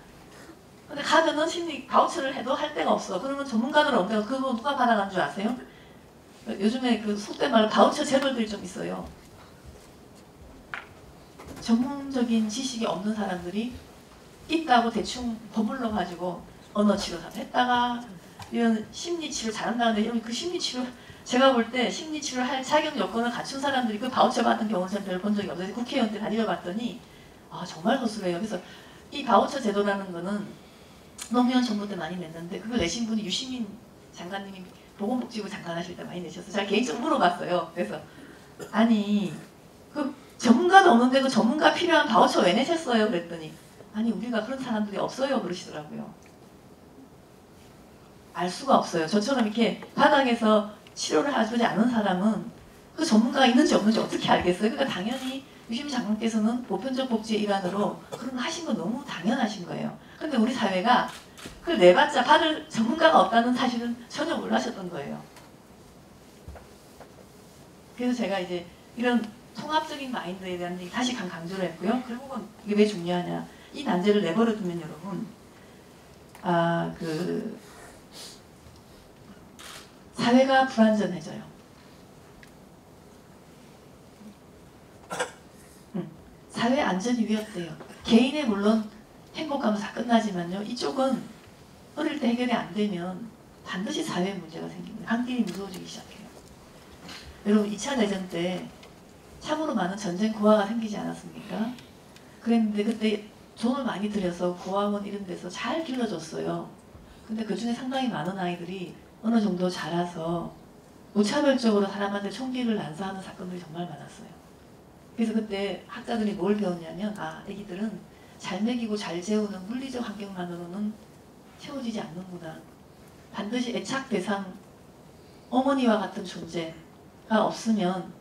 근데 가면은 심리 바우처를 해도 할 데가 없어. 그러면 전문가들 없대요. 그거 누가 받아간 줄 아세요? 요즘에 그 속된 말로 바우처 재벌들이 좀 있어요. 전문적인 지식이 없는 사람들이 있다고 대충 버물러 가지고 언어 치료사도 했다가 이런 심리 치료 잘한다는데 이런 그 심리 치료 제가 볼 때 심리 치료를 할 자격 요건을 갖춘 사람들이 그 바우처 받은 경우는 별로 본 적이 없어요. 국회의원 때 다니려 봤더니 아 정말 허술해요. 그래서 이 바우처 제도라는 거는 노무현 정부 때 많이 냈는데 그걸 내신 분이 유시민 장관님이 보건복지부 장관 하실 때 많이 내셨어요. 제가 개인적으로 물어봤어요. 그래서 아니 그 전문가도 없는데 그 전문가 필요한 바우처 왜 내셨어요? 그랬더니 아니 우리가 그런 사람들이 없어요 그러시더라고요. 알 수가 없어요. 저처럼 이렇게 바닥에서 치료를 해주지 않은 사람은 그 전문가가 있는지 없는지 어떻게 알겠어요? 그러니까 당연히 유시민 장관께서는 보편적 복지의 일환으로 그런 거 하신 건 너무 당연하신 거예요. 근데 우리 사회가 그걸 내봤자 받을 전문가가 없다는 사실은 전혀 몰라셨던 거예요. 그래서 제가 이제 이런 통합적인 마인드에 대한 얘기 다시 강조를 했고요. 결국은 이게 왜 중요하냐. 이 난제를 내버려 두면 여러분 사회가 불안전해져요. 사회 안전이 위협돼요. 개인의 물론 행복감도 다 끝나지만요. 이쪽은 어릴 때 해결이 안 되면 반드시 사회 문제가 생깁니다. 한길이 무서워지기 시작해요. 여러분 2차 대전 때 참으로 많은 전쟁 고아가 생기지 않았습니까? 그랬는데 그때 돈을 많이 들여서 고아원 이런 데서 잘 길러줬어요. 근데 그 중에 상당히 많은 아이들이 어느 정도 자라서 무차별적으로 사람한테 총기를 난사하는 사건들이 정말 많았어요. 그래서 그때 학자들이 뭘 배웠냐면 애기들은 잘 먹이고 잘 재우는 물리적 환경만으로는 채워지지 않는구나. 반드시 애착 대상 어머니와 같은 존재가 없으면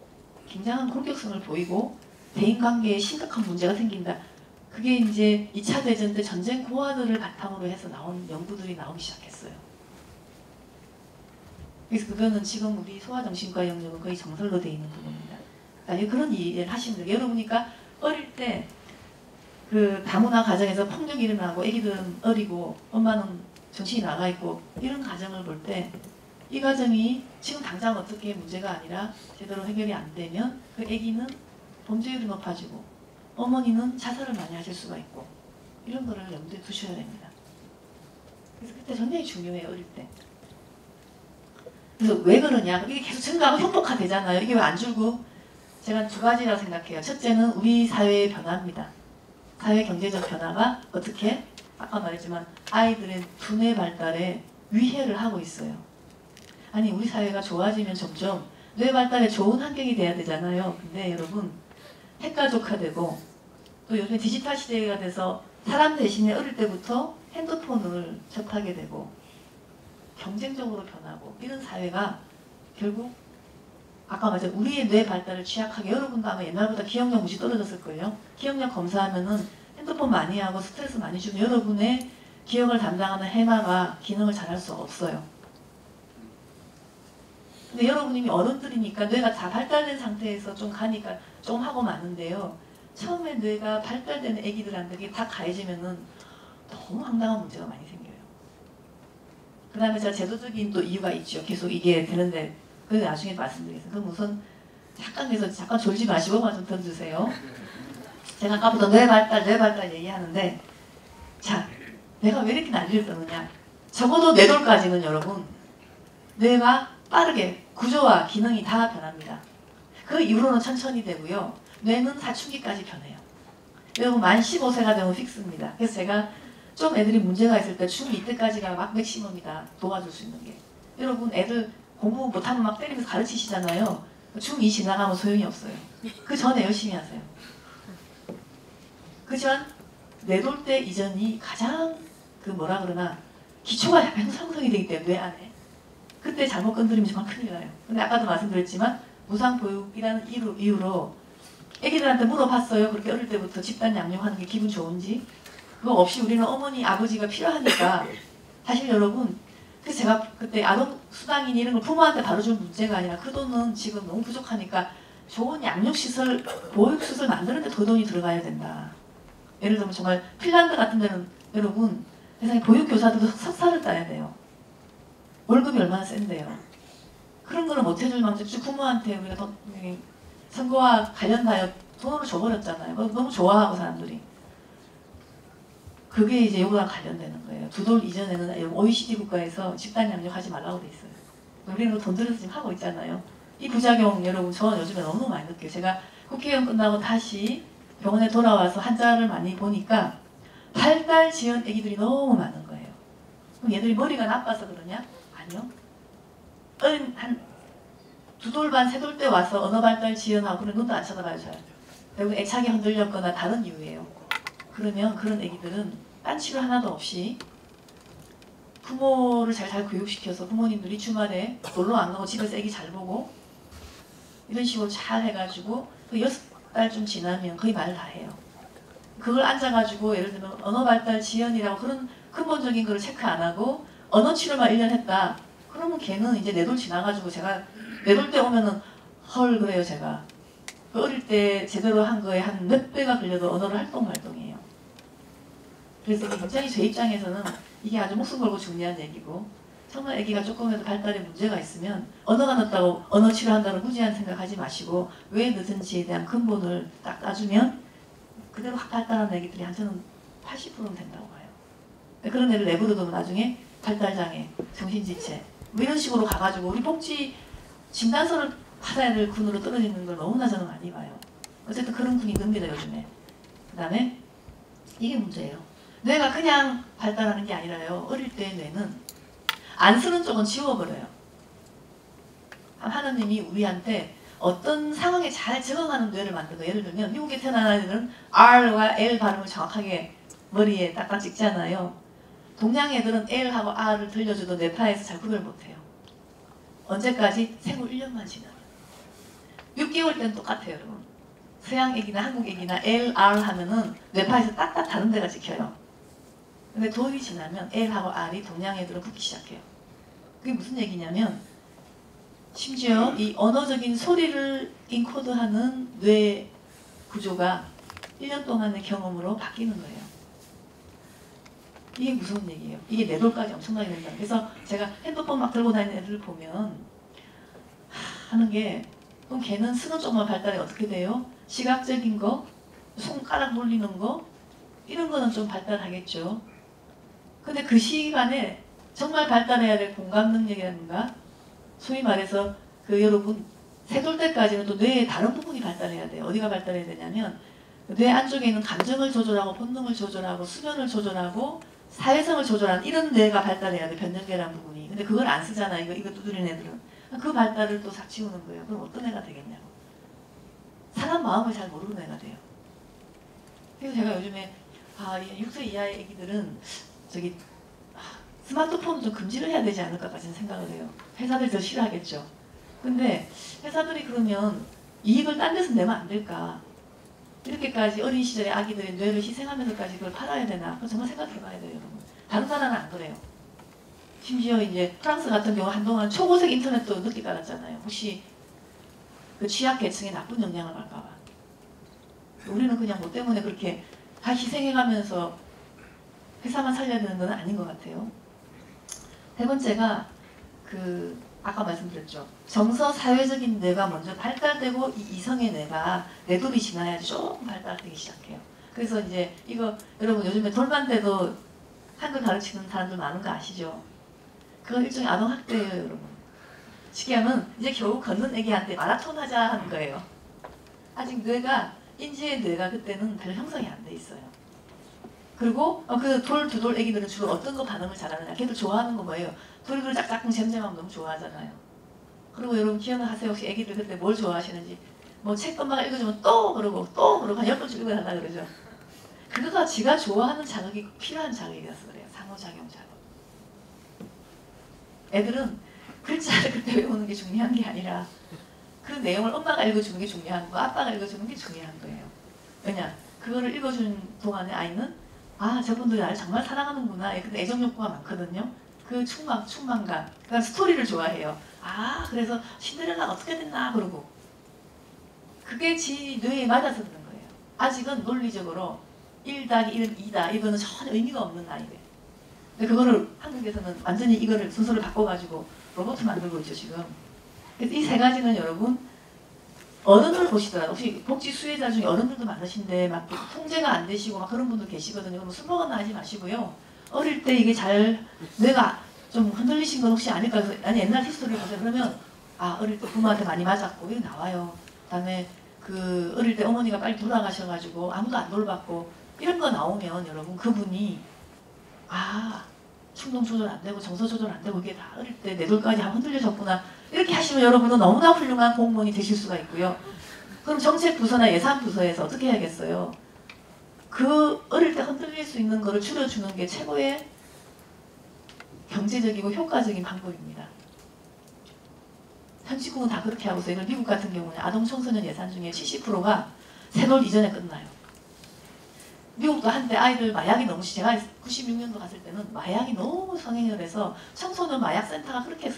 굉장한 공격성을 보이고 대인관계에 심각한 문제가 생긴다. 그게 이제 2차 대전 때 전쟁 고아들을 바탕으로 해서 나온 연구들이 나오기 시작했어요. 그래서 그거는 지금 우리 소아정신과 영역은 거의 정설로 되어 있는 부분입니다. 그러니까 그런 일을 하시면 돼요. 여러분이니까 어릴 때 그 다문화 가정에서 폭력이 일어나고 애기들은 어리고 엄마는 정신이 나가 있고 이런 가정을 볼 때 이 가정이 지금 당장 어떻게 문제가 아니라 제대로 해결이 안 되면 그 애기는 범죄율이 높아지고 어머니는 자살을 많이 하실 수가 있고 이런 거를 염두에 두셔야 됩니다. 그래서 그때 굉장히 중요해요. 어릴 때. 그래서 왜 그러냐. 이게 계속 증가하고 형복화되잖아요. 이게 왜 안 줄고? 제가 두 가지라고 생각해요. 첫째는 우리 사회의 변화입니다. 사회 경제적 변화가 어떻게? 아까 말했지만 아이들의 두뇌 발달에 위해를 하고 있어요. 아니 우리 사회가 좋아지면 점점 뇌 발달에 좋은 환경이 돼야 되잖아요. 근데 여러분 핵가족화되고 또 요즘에 디지털 시대가 돼서 사람 대신에 어릴 때부터 핸드폰을 접하게 되고 경쟁적으로 변하고 이런 사회가 결국 아까 말했죠. 우리의 뇌 발달을 취약하게 여러분도 아마 옛날보다 기억력 무지 떨어졌을 거예요. 기억력 검사하면은 핸드폰 많이 하고 스트레스 많이 주면 여러분의 기억을 담당하는 해마가 기능을 잘할 수 없어요. 근데 여러분이 어른들이니까 뇌가 다 발달된 상태에서 좀 가니까 좀 하고 마는데요. 처음에 뇌가 발달되는 애기들한테 이게 다 가해지면은 너무 황당한 문제가 많이 생겨요. 그 다음에 제가 제도적인 또 이유가 있죠. 계속 이게 되는데 그래서 나중에 말씀드리겠습니다. 그럼 우선 잠깐 졸지 마시고만 좀 던주세요. 제가 아까부터 뇌 발달 얘기하는데 자, 내가 왜 이렇게 난리를 떠느냐. 적어도 뇌돌까지는 여러분 뇌가 빠르게 구조와 기능이 다 변합니다. 그 이후로는 천천히 되고요. 뇌는 사춘기까지 변해요. 여러분 만 15세가 되면 픽스입니다. 그래서 제가 좀 애들이 문제가 있을 때 중2 때까지가 막 맥시멈이다. 도와줄 수 있는 게. 여러분 애들 공부 못하면 막 때리면서 가르치시잖아요. 중2 지나가면 소용이 없어요. 그 전에 열심히 하세요. 그 전 뇌돌 때 이전이 가장 기초가 형성이 되기 때문에 뇌 안에 그때 잘못 건드리면 정말 큰일 나요. 근데 아까도 말씀드렸지만 무상보육이라는 이유로 애기들한테 물어봤어요. 그렇게 어릴 때부터 집단 양육하는 게 기분 좋은지. 그거 없이 우리는 어머니 아버지가 필요하니까 사실 여러분 그래서 제가 그때 아동수당이니 이런 걸 부모한테 바로 줄 문제가 아니라 그 돈은 지금 너무 부족하니까 좋은 양육시설, 보육시설 만드는 데 더 돈이 들어가야 된다. 예를 들면 정말 핀란드 같은 데는 여러분 세상에 보육교사들도 석사를 따야 돼요. 월급이 얼마나 센데요. 그런 거를 못 해줄 망정 부모한테 우리가 선거와 관련하여 돈으로 줘버렸잖아요. 너무 좋아하고 사람들이. 그게 이제 요거랑 관련되는 거예요. 두 돌 이전에는 OECD 국가에서 집단 양육하지 말라고 돼 있어요. 우리는 돈 들여서 지금 하고 있잖아요. 이 부작용 여러분 저는 요즘에 너무 많이 느껴요. 제가 국회의원 끝나고 다시 병원에 돌아와서 환자를 많이 보니까 발달 지연 아기들이 너무 많은 거예요. 그럼 얘들이 머리가 나빠서 그러냐? 아니요. 한 두 돌 반, 세 돌 때 와서 언어 발달 지연하고 그런 눈도 안 쳐다봐요. 잘. 결국 애착이 흔들렸거나 다른 이유예요. 그러면 그런 아기들은 딴 치료 하나도 없이 부모를 잘 교육시켜서 부모님들이 주말에 놀러 안 가고 집에서 아기 잘 보고 이런 식으로 잘 해가지고 그 6달쯤 지나면 거의 말을 다 해요. 그걸 앉아가지고 예를 들면 언어 발달 지연이라고 그런 근본적인 걸 체크 안 하고 언어 치료만 1년 했다. 그러면 걔는 이제 4돌 지나가지고 제가 4돌 때 오면은 헐 그래요 제가. 어릴 때 제대로 한 거에 한 몇 배가 걸려도 언어를 활동이에요. 그래서 굉장히 제 입장에서는 이게 아주 목숨 걸고 중요한 얘기고 정말 아기가 조금이라도 발달에 문제가 있으면 언어가 늦다고 언어 치료한다는 무지한 생각하지 마시고 왜 늦은지에 대한 근본을 딱 따주면 그대로 확 발달하는 애기들이 한테는 80%는 된다고 봐요. 그런 애를 내버려두면 나중에 발달장애, 정신지체 뭐 이런 식으로 가가지고 우리 복지 진단서를 받아야 될 군으로 떨어지는 걸 너무나 저는 많이 봐요. 어쨌든 그런 군이 늡니다 요즘에. 그 다음에 이게 문제예요. 뇌가 그냥 발달하는 게 아니라요. 어릴 때 뇌는 안 쓰는 쪽은 지워버려요. 하나님이 우리한테 어떤 상황에 잘 적응하는 뇌를 만든 거예요. 예를 들면 미국에 태어난 아이들은 R과 L 발음을 정확하게 머리에 딱딱 찍잖아요. 동양 애들은 L하고 R을 들려줘도 뇌파에서 잘 구별 못해요. 언제까지? 생후 1년만 지나면. 6개월 때는 똑같아요. 여러분. 서양 애기나 한국 애기나 L, R 하면은 뇌파에서 딱딱 다른 데가 찍혀요. 근데 돌이 지나면 L하고 R이 동양 애들은 붙기 시작해요. 그게 무슨 얘기냐면 심지어 이 언어적인 소리를 인코드하는 뇌 구조가 1년 동안의 경험으로 바뀌는 거예요. 이게 무서운 얘기예요. 이게 4돌까지 엄청나게 된다. 그래서 제가 핸드폰 막 들고 다니는 애들을 보면 하는 게 그럼 걔는 쓰는 쪽만 발달이 어떻게 돼요? 시각적인 거, 손가락 돌리는 거 이런 거는 좀 발달하겠죠. 근데 그 시간에 정말 발달해야 될 공감 능력이라든가 소위 말해서 그 여러분 3돌 때까지는 또 뇌의 다른 부분이 발달해야 돼요. 어디가 발달해야 되냐면 뇌 안쪽에 있는 감정을 조절하고 본능을 조절하고 수면을 조절하고 사회성을 조절하는 이런 뇌가 발달해야 돼. 변연계라는 부분이. 근데 그걸 안 쓰잖아. 이거 두드리는 애들은. 그 발달을 또 삭치우는 거예요. 그럼 어떤 애가 되겠냐고. 사람 마음을 잘 모르는 애가 돼요. 그래서 제가 요즘에 6세 이하의 애기들은 저기 스마트폰을 좀 금지를 해야 되지 않을까까지는 생각을 해요. 회사들이 더 싫어하겠죠. 근데 회사들이 그러면 이익을 딴 데서 내면 안 될까? 이렇게까지 어린 시절에 아기들의 뇌를 희생하면서까지 그걸 팔아야 되나? 그거 정말 생각해봐야 돼요, 여러분. 다른 나라는 안 그래요. 심지어 이제 프랑스 같은 경우 한동안 초고색 인터넷도 늦게 깔았잖아요. 혹시 그 취약계층에 나쁜 영향을 갈까봐. 우리는 그냥 뭐 때문에 그렇게 다 희생해가면서 회사만 살려야 되는 건 아닌 것 같아요. 3번째가 아까 말씀드렸죠. 정서 사회적인 뇌가 먼저 발달되고 이 이성의 뇌가 4돌이 지나야지 조금 발달되기 시작해요. 그래서 이제 이거 여러분 요즘에 돌반 때도 한글 가르치는 사람들 많은 거 아시죠? 그건 일종의 아동학대예요, 여러분. 쉽게 하면 이제 겨우 걷는 애기한테 마라톤 하자 하는 거예요. 아직 뇌가 인지의 뇌가 그때는 별 형성이 안 돼 있어요. 그리고 그 두 돌 애기들은 주로 어떤 거 반응을 잘하느냐. 걔들 좋아하는 거 뭐예요? 돌이를 짝짝꿍 잼잼하면 너무 좋아하잖아요. 그리고 여러분 기억나세요? 혹시 애기들 그때 뭘 좋아하시는지. 뭐 책 엄마가 읽어주면 또 그러고 한 10번씩 읽어달라 그러죠. 그거가 지가 좋아하는 자극이 필요한 자극이라서 그래요. 상호작용 자극. 애들은 글자를 그때 외우는 게 중요한 게 아니라 그 내용을 엄마가 읽어주는 게 중요한 거, 아빠가 읽어주는 게 중요한 거예요. 왜냐? 그거를 읽어주는 동안에 아이는 저분들이 나를 정말 사랑하는구나. 근데 애정욕구가 많거든요. 그 충만감. 그다음 스토리를 좋아해요. 그래서 신데렐라가 어떻게 됐나 그러고. 그게 지 뇌에 맞아서 그런 거예요. 아직은 논리적으로 1+1은 2다. 이거는 전혀 의미가 없는 나이래. 근데 그거를 한국에서는 완전히 이거를 순서를 바꿔가지고 로봇 만들고 있죠 지금. 그래서 이 3가지는 여러분 어른을 보시더라도 혹시 복지 수혜자 중에 어른들도 많으신데 막 통제가 안 되시고 막 그런 분들 계시거든요. 그럼 술 먹었나 하지 마시고요. 어릴 때 이게 잘 뇌가 좀 흔들리신 건 혹시 아닐까 해서 아니 옛날 히스토리 보세요. 그러면 아 어릴 때 부모한테 많이 맞았고 이거 나와요. 그다음에 그 어릴 때 어머니가 빨리 돌아가셔가지고 아무도 안 돌봤고 이런 거 나오면 여러분 그분이 아 충동 조절 안 되고 정서 조절 안 되고 이게 다 어릴 때 내 돌까지 흔들려졌구나 이렇게 하시면 여러분은 너무나 훌륭한 공무원이 되실 수가 있고요. 그럼 정책부서나 예산부서에서 어떻게 해야겠어요? 그 어릴 때 흔들릴 수 있는 거를 줄여주는 게 최고의 경제적이고 효과적인 방법입니다. 현지국은 다 그렇게 하고 있어요. 미국 같은 경우는 아동 청소년 예산 중에 70%가 세돌 이전에 끝나요. 미국도 한때 아이들 마약이 너무 제가 96년도 갔을 때는 마약이 너무 성행을 해서 청소년 마약센터가 그렇게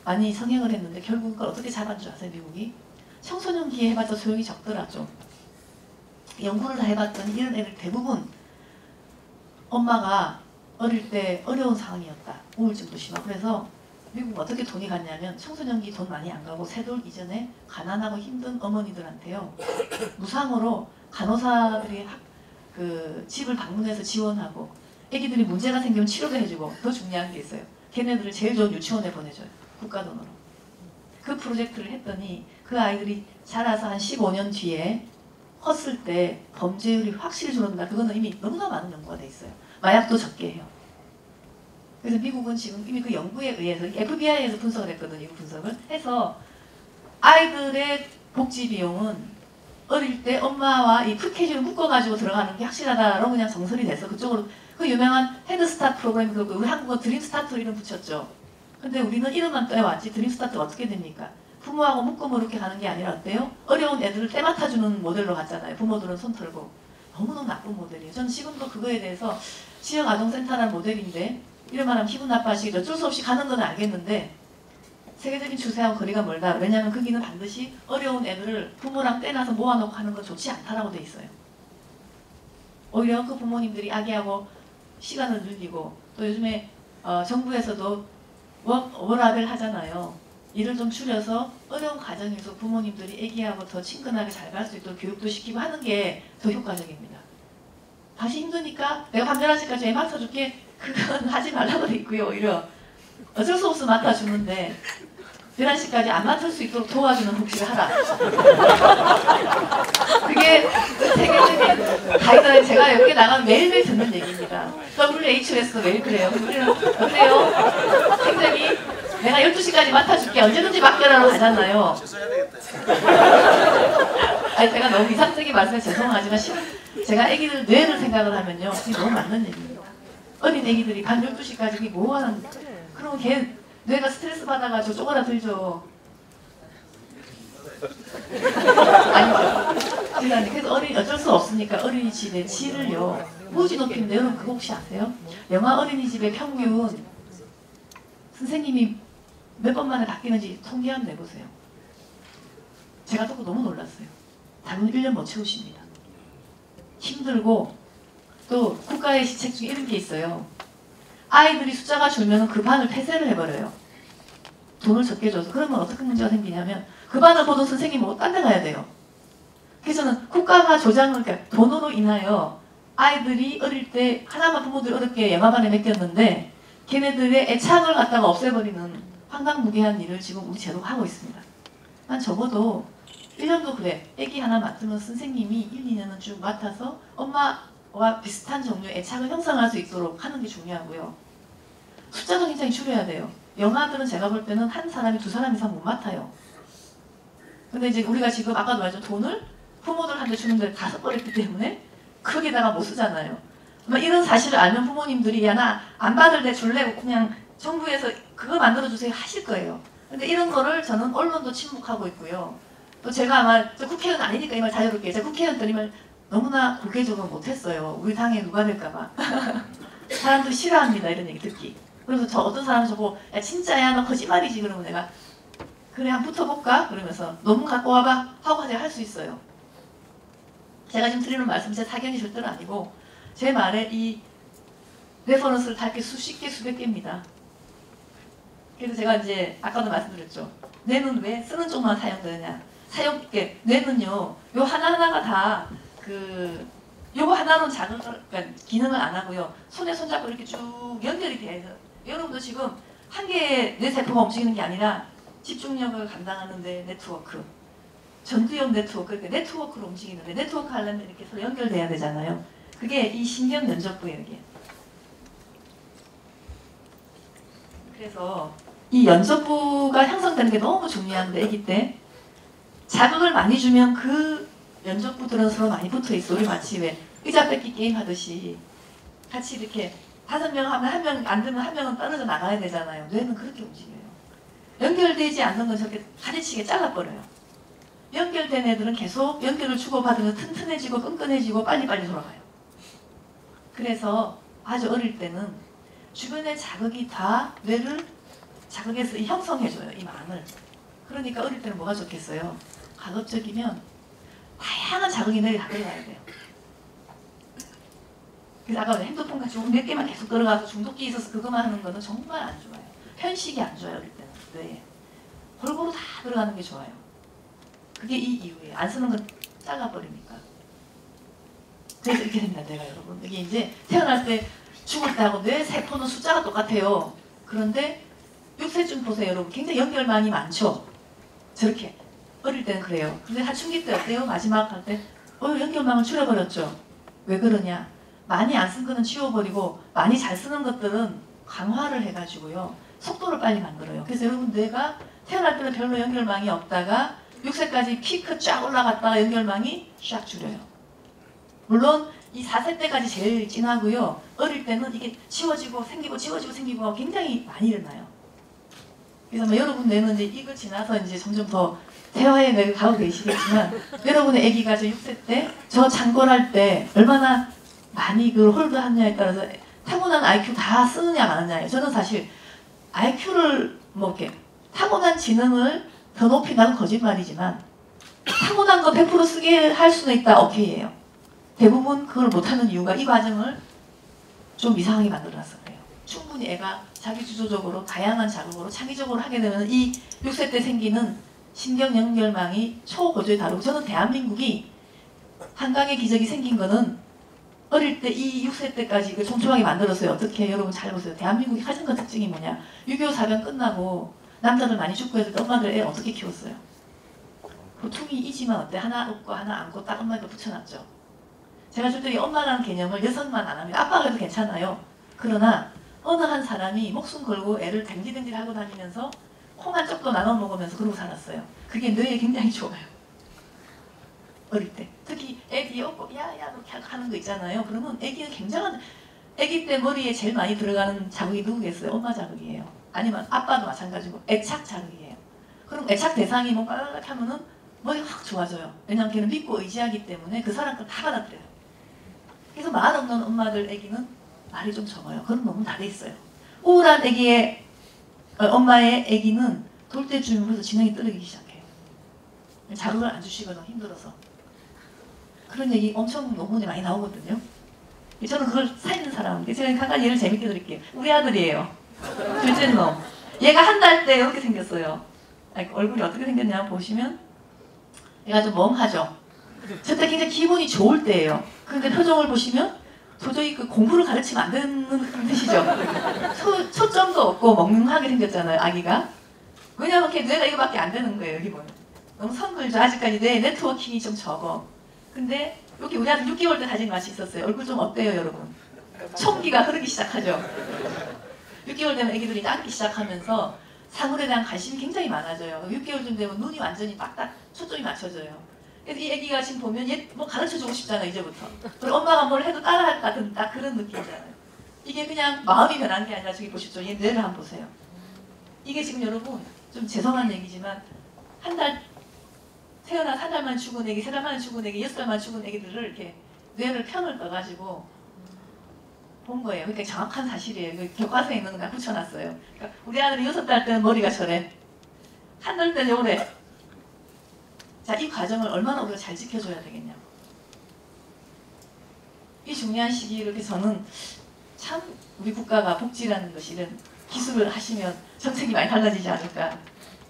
많이 성행을 했는데 결국 그걸 어떻게 잡은 줄 아세요? 미국이? 청소년기에 해봤자 소용이 적더라 좀. 연구를 다 해봤더니 이런 애들 대부분 엄마가 어릴 때 어려운 상황이었다. 우울증도 심하고 그래서 미국 어떻게 돈이 갔냐면 청소년기 돈 많이 안 가고 세돌 이전에 가난하고 힘든 어머니들한테요. 무상으로 간호사들이 그 집을 방문해서 지원하고 애기들이 문제가 생기면 치료도 해주고 더 중요한 게 있어요. 걔네들을 제일 좋은 유치원에 보내줘요. 국가 돈으로. 그 프로젝트를 했더니 그 아이들이 자라서 한 15년 뒤에 컸을 때 범죄율이 확실히 줄어든다. 그거는 이미 너무나 많은 연구가 돼 있어요. 마약도 적게 해요. 그래서 미국은 지금 이미 그 연구에 의해서 FBI에서 분석을 했거든요. 이 분석을 해서 아이들의 복지 비용은 어릴 때 엄마와 이 풀캐주를 묶어가지고 들어가는 게 확실하다라고 그냥 정설이 돼서 그쪽으로 그 유명한 헤드스타트 프로그램 그거 우리 한국어 드림스타트 이름 붙였죠. 근데 우리는 이름만 떠왔지 드림스타트가 어떻게 됩니까? 부모하고 묶음으로 이렇게 가는 게 아니라 어때요? 어려운 애들을 때 맡아주는 모델로 갔잖아요. 부모들은 손 털고. 너무너무 나쁜 모델이에요. 저는 지금도 그거에 대해서 지역 아동센터라는 모델인데 이런 말하면 기분 나빠하시겠죠. 어쩔 수 없이 가는 건 알겠는데 세계적인 추세하고 거리가 멀다. 왜냐하면 거기는 반드시 어려운 애들을 부모랑 떼놔서 모아놓고 하는 건 좋지 않다라고 돼 있어요. 오히려 그 부모님들이 아기하고 시간을 늘리고 또 요즘에 정부에서도 워라벨 하잖아요. 일을 좀 줄여서 어려운 가정에서 부모님들이 아기하고 더 친근하게 잘 갈 수 있도록 교육도 시키고 하는 게 더 효과적입니다. 다시 힘드니까 내가 밤 11시까지 애 맡아줄게. 그건 하지 말라고 돼 있고요. 오히려 어쩔 수 없어 맡아주는데 11시까지 안 맡을 수 있도록 도와주는 복지를 하라. 그게 세계적인 가이드라인 제가 여기 나가면 매일매일 듣는 얘기입니다. WHO에서도 매일 그래요. 우리는 어때요? 굉장히 내가 12시까지 맡아줄게. 언제든지 맡겨라로 가잖아요. 아니 제가 너무 이상적인 말씀에 죄송하지만 제가 애기들 뇌를 생각을 하면요. 그게 너무 맞는 얘기입니다. 어린 애기들이 밤 12시까지 그게 뭐 하는 그러면 걔 뇌가 스트레스 받아가지고 쪼그라들죠. 아니죠. 그래서 어쩔 수 없으니까 어린이집의 질을요. 무지 높인데 여러분 그거 혹시 아세요? 영화 어린이집의 평균 선생님이 몇 번 만에 바뀌는지 통계 한번 내보세요. 제가 듣고 너무 놀랐어요. 다른 1년 못 채우십니다. 힘들고 또 국가의 시책 중에 이런 게 있어요. 아이들이 숫자가 줄면 그 반을 폐쇄를 해버려요. 돈을 적게 줘서. 그러면 어떻게 문제가 생기냐면 그 반을 보던 선생님은 딴 데 가야 돼요. 그래서는 국가가 조장을 그러니까 돈으로 인하여 아이들이 어릴 때 하나만 부모들이 어렵게 영화반에 맡겼는데 걔네들의 애착을 갖다가 없애버리는 황당무계한 일을 지금 우리 제도가 하고 있습니다. 난 적어도 1년도 그래. 애기 하나 맡으면 선생님이 1, 2년은 쭉 맡아서 엄마와 비슷한 종류의 애착을 형성할 수 있도록 하는 게 중요하고요. 숫자도 굉장히 줄여야 돼요. 영화들은 제가 볼 때는 한 사람이 2사람 이상 못 맡아요. 근데 이제 우리가 지금 아까도 말했죠. 돈을 부모들한테 주는데 다 써버렸기 때문에 거기다가 못 쓰잖아요. 이런 사실을 알면 부모님들이 야 나 안 받을 때 줄래 그냥 정부에서 그거 만들어주세요 하실 거예요. 근데 이런 거를 저는 언론도 침묵하고 있고요. 또 제가 아마 저 국회의원 아니니까 이 말 자유롭게 제가 국회의원들 이 말 너무나 공개적으로 못했어요. 우리 당에 누가 될까봐. 사람들이 싫어합니다. 이런 얘기 듣기. 그래서 저 어떤 사람은 저보고 야 진짜야 너 거짓말이지 그러면 내가 그래 한번 붙어볼까? 그러면서 논문 갖고 와봐 하고 제가 할 수 있어요. 제가 지금 드리는 말씀 제 사견이 절대로 아니고 제 말에 이 레퍼런스를 달 게 수십 개 수백 개입니다. 그래서 제가 이제 아까도 말씀드렸죠. 뇌는 왜 쓰는 쪽만 사용되느냐. 사용있게 뇌는요 요 하나하나가 다 요거 하나로는 그러니까 기능을 안 하고요. 손에 손잡고 이렇게 쭉 연결이 돼요. 여러분도 지금 한 개의 뇌세포가 움직이는 게 아니라 집중력을 감당하는데 네트워크, 전두엽 네트워크, 이렇게 네트워크로 움직이는데 네트워크 하려면 이렇게 서로 연결돼야 되잖아요. 그게 이 신경 면접부예요, 이게. 그래서 이 연접부가 형성되는 게 너무 중요한데, 아기 때 자극을 많이 주면 그 면접부들은 서로 많이 붙어 있어. 우리 마치 왜 의자 뺏기 게임 하듯이 같이 이렇게 5명 하면 한 명 안 되면 한 명은 떨어져 나가야 되잖아요. 뇌는 그렇게 움직여요. 연결되지 않는 건 저렇게 가지치게 잘라버려요. 연결된 애들은 계속 연결을 주고받으면서 튼튼해지고 끈끈해지고 빨리빨리 돌아가요. 그래서 아주 어릴 때는 주변의 자극이 다 뇌를 자극해서 형성해줘요. 이 망을. 그러니까 어릴 때는 뭐가 좋겠어요? 가급적이면 다양한 자극이 뇌에 다 들어가야 돼요. 그래서 아까 핸드폰 같이 몇 개만 계속 들어가서 중독기 있어서 그것만 하는 거는 정말 안 좋아요. 편식이 안 좋아요. 어릴 때는. 뇌에. 골고루 다 들어가는 게 좋아요. 그게 이 이유예요. 안 쓰는 건 잘라버리니까. 그래서 이렇게 됩니다. 내가 여러분. 이게 이제 태어날 때 죽을 때하고 뇌 세포는 숫자가 똑같아요. 그런데 6세쯤 보세요. 여러분. 굉장히 연결망이 많죠. 저렇게. 어릴 때는 그래요. 근데 사춘기 때 어때요? 마지막 할 때 연결망을 줄여버렸죠. 왜 그러냐? 많이 안 쓴 거는 지워버리고 많이 잘 쓰는 것들은 강화를 해가지고요. 속도를 빨리 만들어요. 그래서 여러분 뇌가 태어날 때는 별로 연결망이 없다가 6세까지 피크 쫙 올라갔다가 연결망이 쫙 줄여요. 물론 이 4세 때까지 제일 진하고요. 어릴 때는 이게 지워지고 생기고 지워지고 생기고 굉장히 많이 일어나요. 그래서 뭐 여러분 뇌는 이제 이거 지나서 이제 점점 더 대화에 내가 가고 계시겠지만 여러분의 아기가 저 6세 때 저 창궐할 때 얼마나 많이 그 홀드하느냐에 따라서 타고난 IQ 다 쓰느냐 마느냐예요. 저는 사실 IQ를 뭐 이렇게 타고난 지능을 더 높인다는 거짓말이지만 타고난 거 100% 쓰게 할 수는 있다. 오케이예요. 대부분 그걸 못하는 이유가 이 과정을 좀 이상하게 만들어놨어 그래요. 충분히 애가 자기 주도적으로 다양한 자극으로 창의적으로 하게 되면 이 6세 때 생기는 신경 연결망이 초고조에 다르고 저는 대한민국이 한강의 기적이 생긴 거는 어릴 때 이 6세 때까지 그 촘촘하게 만들었어요. 어떻게 여러분 잘 보세요. 대한민국이 가장 큰 특징이 뭐냐. 6.25 사변 끝나고 남자들 많이 죽고 해서 엄마들 애 어떻게 키웠어요? 보통이 이지만 어때? 하나 업고 하나 안고 딱 엄마 옆에 붙여놨죠. 제가 줄 때 엄마라는 개념을 여성만 안 합니다. 아빠가 해도 괜찮아요. 그러나 어느 한 사람이 목숨 걸고 애를 댕기댕기 하고 다니면서 콩 한 쪽도 나눠 먹으면서 그러고 살았어요. 그게 뇌에 굉장히 좋아요. 어릴 때. 특히 애기 업고 야야 그렇게 하는 거 있잖아요. 그러면 애기는 굉장한 애기 때 머리에 제일 많이 들어가는 자극이 누구겠어요? 엄마 자극이에요. 아니면 아빠도 마찬가지고 애착 자극이에요. 그럼 애착 대상이 뭔가 하면은 머리가 확 좋아져요. 왜냐하면 걔는 믿고 의지하기 때문에 그 사람 걸 다 받아들여요. 그래서 말 없는 엄마들 애기는 말이 좀 적어요. 그건 너무 다 돼 있어요. 우울한 애기의 엄마의 애기는 돌 때쯤 벌써 지능이 떨어지기 시작해요. 자극을 안 주시거든 힘들어서. 그런 얘기 엄청 논문에 많이 나오거든요. 저는 그걸 살리는 사람인데 제가 한 가지 예를 재밌게 드릴게요. 우리 아들이에요. 둘째 놈. 얘가 한 달 때 이렇게 생겼어요. 얼굴이 어떻게 생겼냐 보시면 얘가 좀 멍하죠. 저때 굉장히 기분이 좋을 때예요. 그런데 표정을 보시면 도저히 그 공부를 가르치면 안 되는 뜻이죠. 초점도 없고 멍하게 생겼잖아요, 아기가. 왜냐면 걔 뇌가 이거밖에 안 되는 거예요, 여기 보면. 너무 성글죠. 아직까지 뇌 네트워킹이 좀 적어. 근데 여기 우리 아들 6개월 때 사진 같이 있었어요. 얼굴 좀 어때요, 여러분? 총기가 흐르기 시작하죠. 6개월 되면 애기들이 앉기 시작하면서 사물에 대한 관심이 굉장히 많아져요. 6개월쯤 되면 눈이 완전히 빡딱 초점이 맞춰져요. 그래서 이 애기가 지금 보면 얘 뭐 가르쳐주고 싶잖아요, 이제부터. 그리고 엄마가 뭘 해도 따라할 것 같은 딱 그런 느낌이잖아요. 이게 그냥 마음이 변한 게 아니라 저기 보십시오. 얘 뇌를 한번 보세요. 이게 지금 여러분 좀 죄송한 얘기지만 한 달 태어나 한 달만 죽은 애기, 3달 만에 죽은 애기, 6달만 죽은 애기들을 이렇게 뇌를 편을 떠가지고 본 거예요. 그러니까 정확한 사실이에요. 그 교과서에 있는 거 다 붙여놨어요. 그러니까 우리 아들이 6달 때는 머리가 저래. 한 달 때는 요래. 자, 이 과정을 얼마나 우리가 잘 지켜줘야 되겠냐. 이 중요한 시기를 이렇게 저는 참 우리 국가가 복지라는 것이 이런 기술을 하시면 정책이 많이 달라지지 않을까.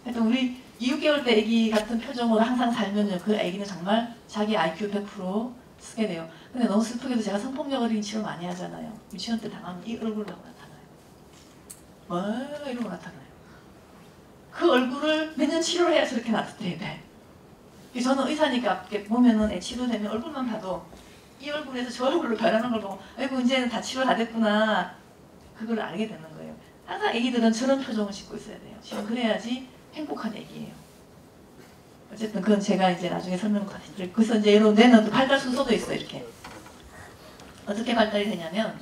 하여튼 우리 6개월 때 아기 같은 표정으로 항상 살면요, 그 아기는 정말 자기 IQ 100% 쓰게 돼요. 근데 너무 슬프게도 제가 성폭력 어린 치료 많이 하잖아요. 유치원 때 당하면 이 얼굴로 나타나요. 뭐 이러고 나타나요. 그 얼굴을 몇 년 치료를 해야 저렇게 나타나야 돼. 저는 의사니까 보면은 애 치료되면 얼굴만 봐도 이 얼굴에서 저 얼굴로 변하는 걸 보고 아이고 이제는 다 치료 다 됐구나, 그걸 알게 되는 거예요. 항상 애기들은 저런 표정을 짓고 있어야 돼요. 지금 그래야지 행복한 애기예요. 어쨌든 그건 제가 이제 나중에 설명드릴게요. 그래서 이제 여러분 뇌는 발달 순서도 있어요. 이렇게 어떻게 발달이 되냐면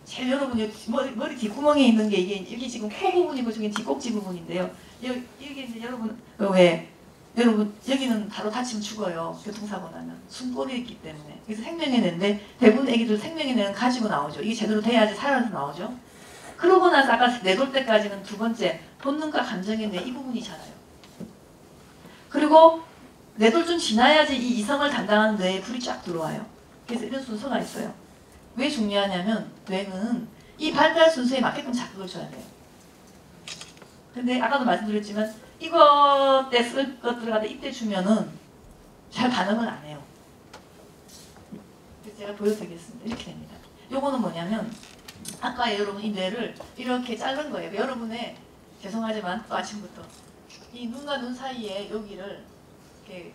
제일 여러분 머리 뒷구멍에 있는 게 이게 여기 지금 코 부분이고 저기 뒷꼭지 부분인데요. 여기 이제 여러분 여러분 여기는 바로 다치면 죽어요. 교통사고 나면 숨골이 있기 때문에. 그래서 생명의 뇌인데 대부분 애기들 생명의 뇌는 가지고 나오죠. 이게 제대로 돼야지 살아서 나오죠. 그러고 나서 아까 내돌 때까지는 두 번째 본능과 감정의 뇌 이 부분이 자라요. 그리고 내돌 좀 지나야지 이 이성을 담당하는 뇌에 불이 쫙 들어와요. 그래서 이런 순서가 있어요. 왜 중요하냐면 뇌는 이 발달 순서에 맞게끔 자극을 줘야 돼요. 근데 아까도 말씀드렸지만 이거 때 쓸 것들을 갖다 이때 주면은 잘 반응을 안 해요. 그래서 제가 보여드리겠습니다. 이렇게 됩니다. 요거는 뭐냐면 아까 여러분 이 뇌를 이렇게 자른 거예요. 여러분의 죄송하지만 또 아침부터 이 눈과 눈 사이에 여기를 이렇게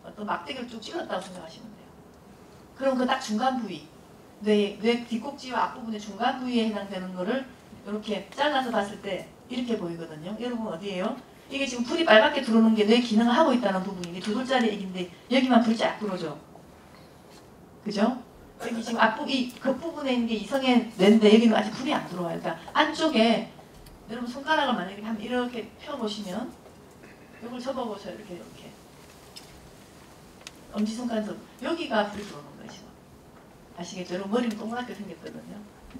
어떤 막대기를 쭉 찔렀다고 생각하시면 돼요. 그럼 그 딱 중간 부위 뇌 뒷꼭지와 앞부분의 중간 부위에 해당되는 거를 이렇게 잘라서 봤을 때 이렇게 보이거든요. 여러분 어디예요? 이게 지금 불이 빨갛게 들어오는 게 뇌 기능을 하고 있다는 부분인데 2돌짜리 애기인데 여기만 불이 쫙 들어오죠. 그죠? 여기 지금 이 겉부분에 있는 게 이성의 뇌인데 여기는 아직 불이 안 들어와요. 그러니까 안쪽에 여러분 손가락을 만약에 한번 이렇게 펴보시면 이걸 접어보세요. 이렇게 엄지손가락에서 여기가 불이 들어오는 거예요. 지금 아시겠죠? 여러분 머리는 동그랗게 생겼거든요.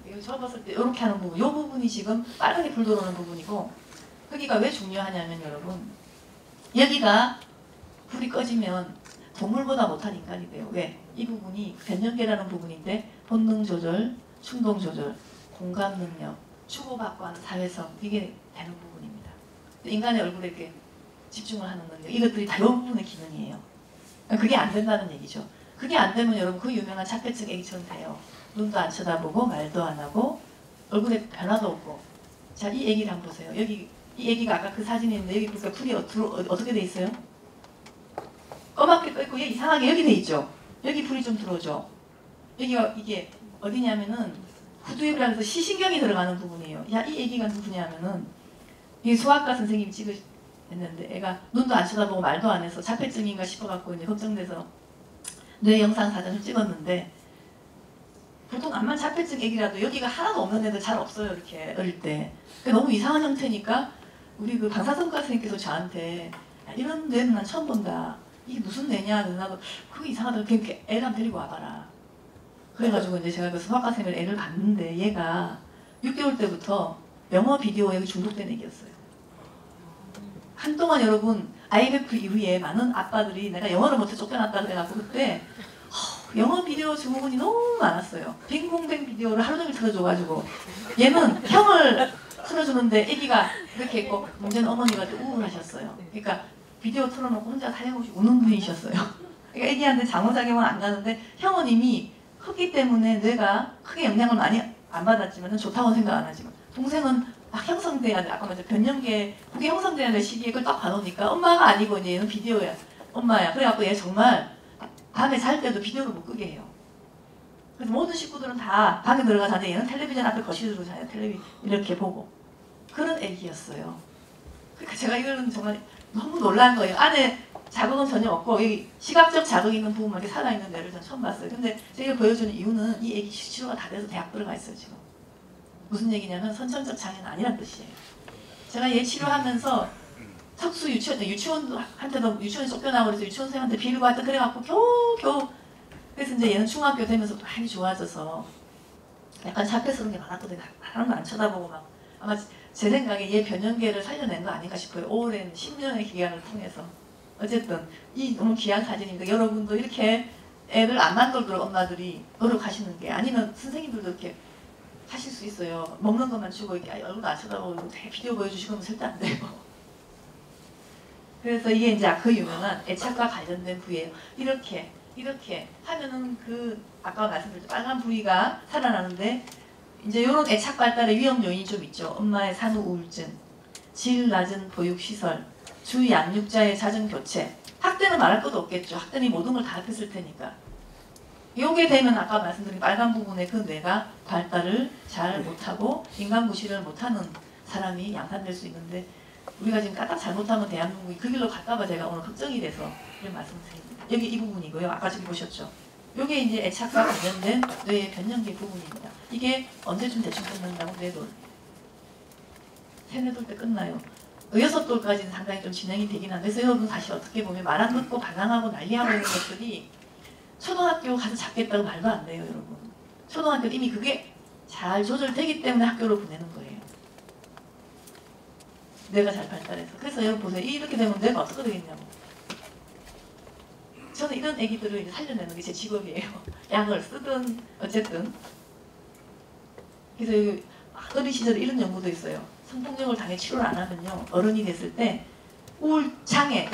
이거 접었을 때 이렇게 하는 부분, 이 부분이 지금 빨갛게 불 들어오는 부분이고 여기가 왜 중요하냐면 여러분 여기가 불이 꺼지면 동물보다 못한 인간이 돼요. 왜? 이 부분이 변연계라는 부분인데 본능 조절, 충동 조절, 공감 능력, 주고받고 하는 사회성 이게 되는 부분입니다. 인간의 얼굴에 이렇게 집중을 하는 능력 이것들이 다 이 부분의 기능이에요. 그게 안 된다는 얘기죠. 그게 안 되면 여러분 그 유명한 자폐증 애기처럼 돼요. 눈도 안 쳐다보고 말도 안 하고 얼굴에 변화도 없고. 자, 이 애기를 한번 보세요. 여기 이 애기가 아까 그 사진에 있는데 여기 보니까 풀이 어떻게 돼 있어요? 검맣게 떠있고 여기 이상하게 여기 돼 있죠. 여기 불이 좀 들어오죠. 여기가 이게 어디냐면은 후두엽이라고 해서 시신경이 들어가는 부분이에요. 야, 이 애기가 누구냐면은 이 소아과 선생님이 찍으셨는데 애가 눈도 안 쳐다보고 말도 안 해서 자폐증인가 싶어갖고 이제 걱정돼서 뇌 영상 사진을 찍었는데 보통 암만 자폐증 애기라도 여기가 하나도 없는 애들 잘 없어요. 이렇게 어릴 때. 그러니까 너무 이상한 형태니까 우리 그 방사선과 선생님께서 저한테 이런 뇌는 난 처음 본다. 이게 무슨 뇌냐? 그래서 나도 그거 이상하다. 그냥 애를 한번 데리고 와봐라. 그래가지고 이제 제가 그 소아과 선생님을 애를 봤는데 얘가 6개월 때부터 영어 비디오에 중독된 애기였어요. 한동안 여러분 IMF 이후에 많은 아빠들이 내가 영어를 못해 쫓겨났다 그래갖고 그때 영어 비디오 증후군이 너무 많았어요. 빙봉뱅 비디오를 하루 종일 틀어줘가지고 얘는 형을 틀어주는데 애기가 이렇게 있고 문제는 어머니가 또 우울하셨어요. 그러니까 비디오 틀어놓고 혼자 사용없이 우는 분이셨어요. 그러니까 애기한테 상호작용은 안 가는데 형은 이미 컸기 때문에 뇌가 크게 영향을 많이 안 받았지만 좋다고 생각 안 하지만 동생은 막 형성돼야 돼. 아까 말했죠. 변형계 그게 형성돼야 될 시기에 그걸 딱 봐놓으니까 엄마가 아니고 이제 얘는 비디오야. 엄마야. 그래갖고 얘 정말 밤에 잘 때도 비디오를 못 끄게 해요. 그래서 모든 식구들은 다 방에 들어가 자는데 얘는 텔레비전 앞에 거실에 자요. 텔레비전 이렇게 보고. 그런 애기였어요. 그러니까 제가 이거는 정말 너무 놀란 거예요. 안에 자극은 전혀 없고 여기 시각적 자극이 있는 부분만 이렇게 살아있는 애를 전 처음 봤어요. 근데 제가 보여주는 이유는 이 애기 치료가 다 돼서 대학 들어가 있어요. 지금. 무슨 얘기냐면 선천적 장애는 아니란 뜻이에요. 제가 얘 치료하면서 특수 유치원한테도 유치원에 쫓겨나고 그래서 유치원 선생님한테 빌고 하여튼 그래갖고 겨우 그래서 이제 얘는 중학교 되면서 많이 좋아져서 약간 자폐스러운 게 많았거든요. 다른 거 안 쳐다보고 막 아마 제 생각에 얘 변형계를 살려낸 거 아닌가 싶어요. 오랜 10년의 기간을 통해서. 어쨌든 이 너무 귀한 사진입니다. 여러분도 이렇게 애를 안 만들도록 엄마들이 노력하시는 게 아니면 선생님들도 이렇게 하실 수 있어요. 먹는 것만 주고 이렇게 얼굴 안 쳐다보고 비디오 보여주시고 하면 절대 안 돼요. 그래서 이게 이제 그 유명한 애착과 관련된 부위예요. 이렇게 하면은 그 아까 말씀드렸죠. 빨간 부위가 살아나는데 이제 이런 애착 발달의 위험 요인이 좀 있죠. 엄마의 산후 우울증, 질 낮은 보육시설, 주 양육자의 잦은 교체. 학대는 말할 것도 없겠죠. 학대는 모든 걸 다 합했을 테니까. 요게 되면 아까 말씀드린 빨간 부분에 그 뇌가 발달을 잘 못하고 인간구실을 못하는 사람이 양산될 수 있는데 우리가 지금 까딱 잘못하면 대한민국이 그 길로 갈까봐 제가 오늘 걱정이 돼서 이런 말씀을 드립니다. 여기 이 부분이고요. 아까 지금 보셨죠. 요게 이제 애착과 관련된 뇌의 변형계 부분입니다. 이게 언제쯤 대충 끝난다고? 4돌. 3, 4돌 때 끝나요. 6돌까지는 상당히 좀 진행이 되긴 한데 그래서 여러분 다시 어떻게 보면 말 안 듣고 반항하고 난리하고 있는 것들이 초등학교 가서 잡겠다고 말도 안 돼요, 여러분. 초등학교 이미 그게 잘 조절되기 때문에 학교로 보내는 거예요. 뇌가 잘 발달해서. 그래서 여러분 보세요. 이렇게 되면 뇌가 어떻게 되겠냐고. 저는 이런 애기들을 이제 살려내는 게 제 직업이에요. 약을 쓰든 어쨌든. 그래서 어린 시절에 이런 연구도 있어요. 성폭력을 당해 치료를 안 하면요. 어른이 됐을 때 우울장애,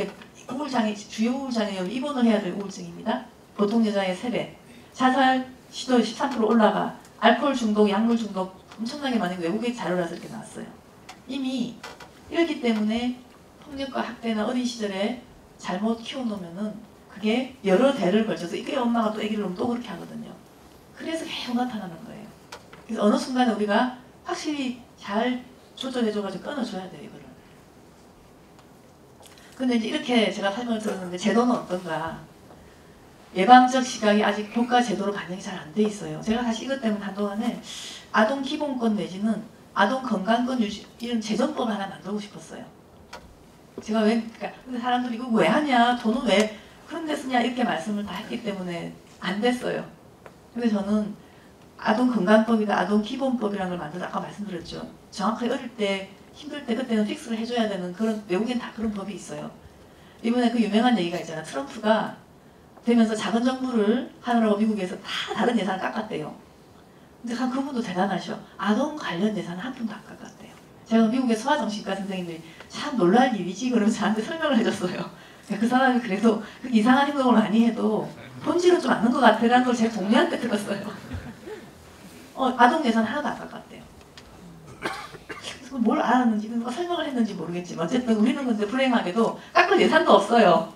주요 우울장애 입원을 해야 될 우울증입니다. 보통 여자의 3배. 자살 시도율 13% 올라가. 알코올 중독, 약물 중독 엄청나게 많은 외국의 자료라서 이렇게 나왔어요. 이미 이렇기 때문에 폭력과 학대나 어린 시절에 잘못 키워놓으면은 그게 여러 대를 걸쳐서 이게 엄마가 또 아기를 놓으면 또 그렇게 하거든요. 그래서 계속 나타나는 거예요. 그래서 어느 순간에 우리가 확실히 잘 조절해줘가지고 끊어줘야 돼요, 이거를. 근데 이제 이렇게 제가 설명을 들었는데 제도는 어떤가? 예방적 시각이 아직 교과 제도로 반영이 잘 안 돼 있어요. 제가 사실 이것 때문에 한동안에 아동 기본권 내지는 아동 건강권 유지 이런 재정법을 하나 만들고 싶었어요. 제가 그러니까 근데 사람들이 이거 왜 하냐, 돈은 왜 그런 데 쓰냐 이렇게 말씀을 다 했기 때문에 안 됐어요. 근데 저는 아동 건강법이다, 아동 기본법이라는 걸 만들어서 아까 말씀드렸죠. 정확하게 어릴 때 힘들 때 그때는 픽스를 해줘야 되는 그런 외국엔 다 그런 법이 있어요. 이번에 그 유명한 얘기가 있잖아. 트럼프가 되면서 작은 정부를 하느라고 미국에서 다 다른 예산을 깎았대요. 근데 그분도 대단하셔. 아동 관련 예산을 한 푼도 안 깎았대요. 제가 미국의 소아정신과 선생님들이 참 놀랄 일이지 그러면서 저한테 설명을 해줬어요. 그 사람이 그래도 이상한 행동을 많이 해도 본질은 좀 맞는 것 같아라는 걸 제 동료한테 들었어요. 아동 예산 하나도 안 깎았대요. 그래서 뭘 알았는지 누가 설명을 했는지 모르겠지만 어쨌든 우리는 근데 불행하게도 깎을 예산도 없어요.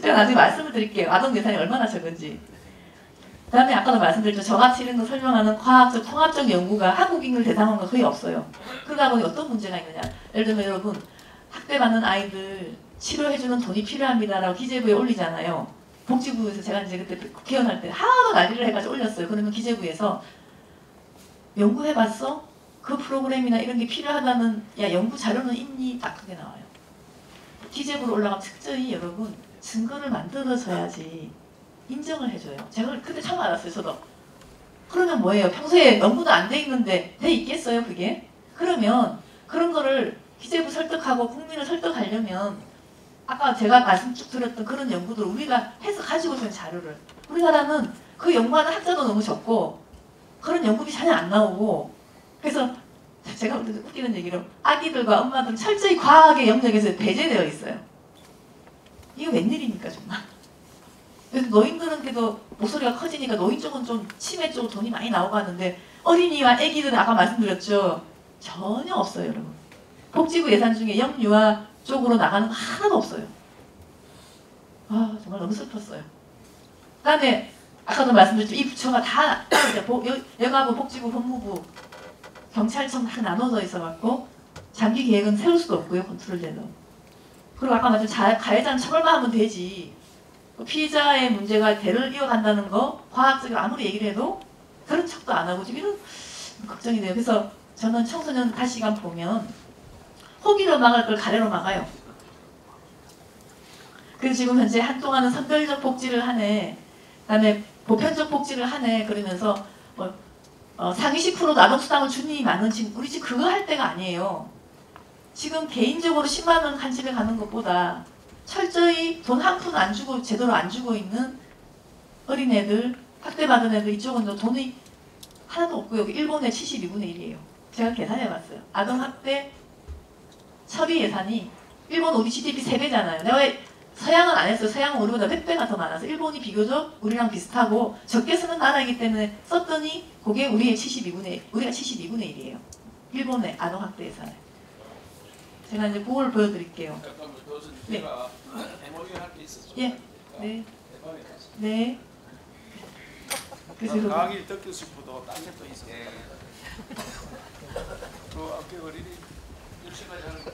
제가 나중에 말씀을 드릴게요. 아동 예산이 얼마나 적은지. 그 다음에 아까도 말씀드렸죠. 저같이 이런 거 설명하는 과학적, 통합적 연구가 한국인을 대상한 거 거의 없어요. 그러다 보니 어떤 문제가 있느냐. 예를 들면 여러분 학대받는 아이들 치료해주는 돈이 필요합니다라고 기재부에 올리잖아요. 복지부에서 제가 이제 그때 국회의원 할 때 하도 난리를 해가지고 올렸어요. 그러면 기재부에서 연구해봤어? 그 프로그램이나 이런 게 필요하다는 연구 자료는 있니? 딱 그게 나와요. 기재부로 올라가면 특별히 여러분 증거를 만들어줘야지 인정을 해줘요. 제가 그때 처음 알았어요. 저도. 그러면 뭐예요? 평소에 연구도 안 돼 있는데 돼 있겠어요 그게? 그러면 그런 거를 기재부 설득하고 국민을 설득하려면 아까 제가 말씀 쭉 드렸던 그런 연구들을 우리가 해서 가지고 있는 자료를 우리나라는 그 연구하는 학자도 너무 적고 그런 연구비 전혀 안 나오고 그래서 제가 웃기는 얘기로 아기들과 엄마들은 철저히 과학의 영역에서 배제되어 있어요. 이거 웬일입니까 정말. 그래서 노인들은 그래도 목소리가 커지니까 노인 쪽은 좀 치매 쪽으로 돈이 많이 나오고 하는데 어린이와 아기들은 아까 말씀드렸죠. 전혀 없어요 여러분. 복지부 예산 중에 영유아 쪽으로 나가는 거 하나도 없어요. 아 정말 너무 슬펐어요. 그 다음에 아까도 말씀드렸죠. 이 부처가 다 여가부, 복지부, 법무부, 경찰청 다 나눠져 있어갖고 장기 계획은 세울 수도 없고요. 컨트롤되는. 그리고 아까 말씀 가해자는 처벌만 하면 되지. 피해자의 문제가 대를 이어간다는 거 과학적으로 아무리 얘기를 해도 그런 척도 안 하고 지금 이런 걱정이 돼요. 그래서 저는 청소년 다시금 보면 호기로 막을 걸 가래로 막아요. 그래서 지금 현재 한동안은 선별적 복지를 하네, 그다음에 보편적 복지를 하네 그러면서 상위 10%도 아동수당을 주니 많은 지금 우리 집 그거 할 때가 아니에요. 지금 개인적으로 10만 원 한 집에 가는 것보다 철저히 돈 한 푼 안 주고 제대로 안 주고 있는 어린애들, 학대받은 애들 이쪽은 돈이 하나도 없고요. 일본의 72분의 1이에요. 제가 계산해봤어요. 아동학대 처리 예산이 일본 우리 GDP 3배잖아요. 내가 왜 서양은 안 했어요. 서양은 우리보다 몇 배가 더 많아서 일본이 비교적 우리랑 비슷하고 적게 쓰는 나라이기 때문에 썼더니 그게 우리가 72분의 1이에요. 일본의 아동학대 예산을. 제가 이제 그걸 보여드릴게요. 네. 제가 MOU 할 게 있었죠. 예. 네. 네. 그래서 강의 듣고 싶어도 딴 데도 있어요. 그 학교 어린이 10시까지 하는 거.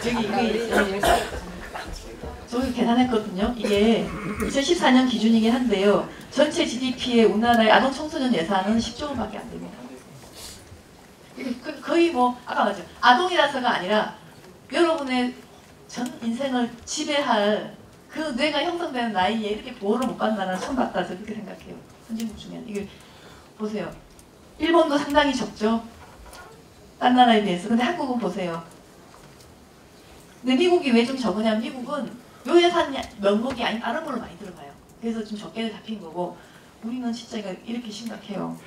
저기 이게 저기 계산했거든요. 이게 2014년 기준이긴 한데요. 전체 GDP의 우리나라의 아동 청소년 예산은 10조 원밖에 안 됩니다. 거의 뭐 아까 말했죠. 아동이라서가 아니라 여러분의 전 인생을 지배할 그 뇌가 형성되는 나이에 이렇게 보호를 못 받는다는 건 처음 봤다. 저 그렇게 생각해요. 선진국 중에는. 이게 보세요. 일본도 상당히 적죠. 딴 나라에 비해서. 근데 한국은 보세요. 근데 미국이 왜 좀 적으냐면 미국은 요 예산 명목이 아닌 다른 걸로 많이 들어가요. 그래서 좀 적게 잡힌 거고 우리는 진짜 이렇게 심각해요.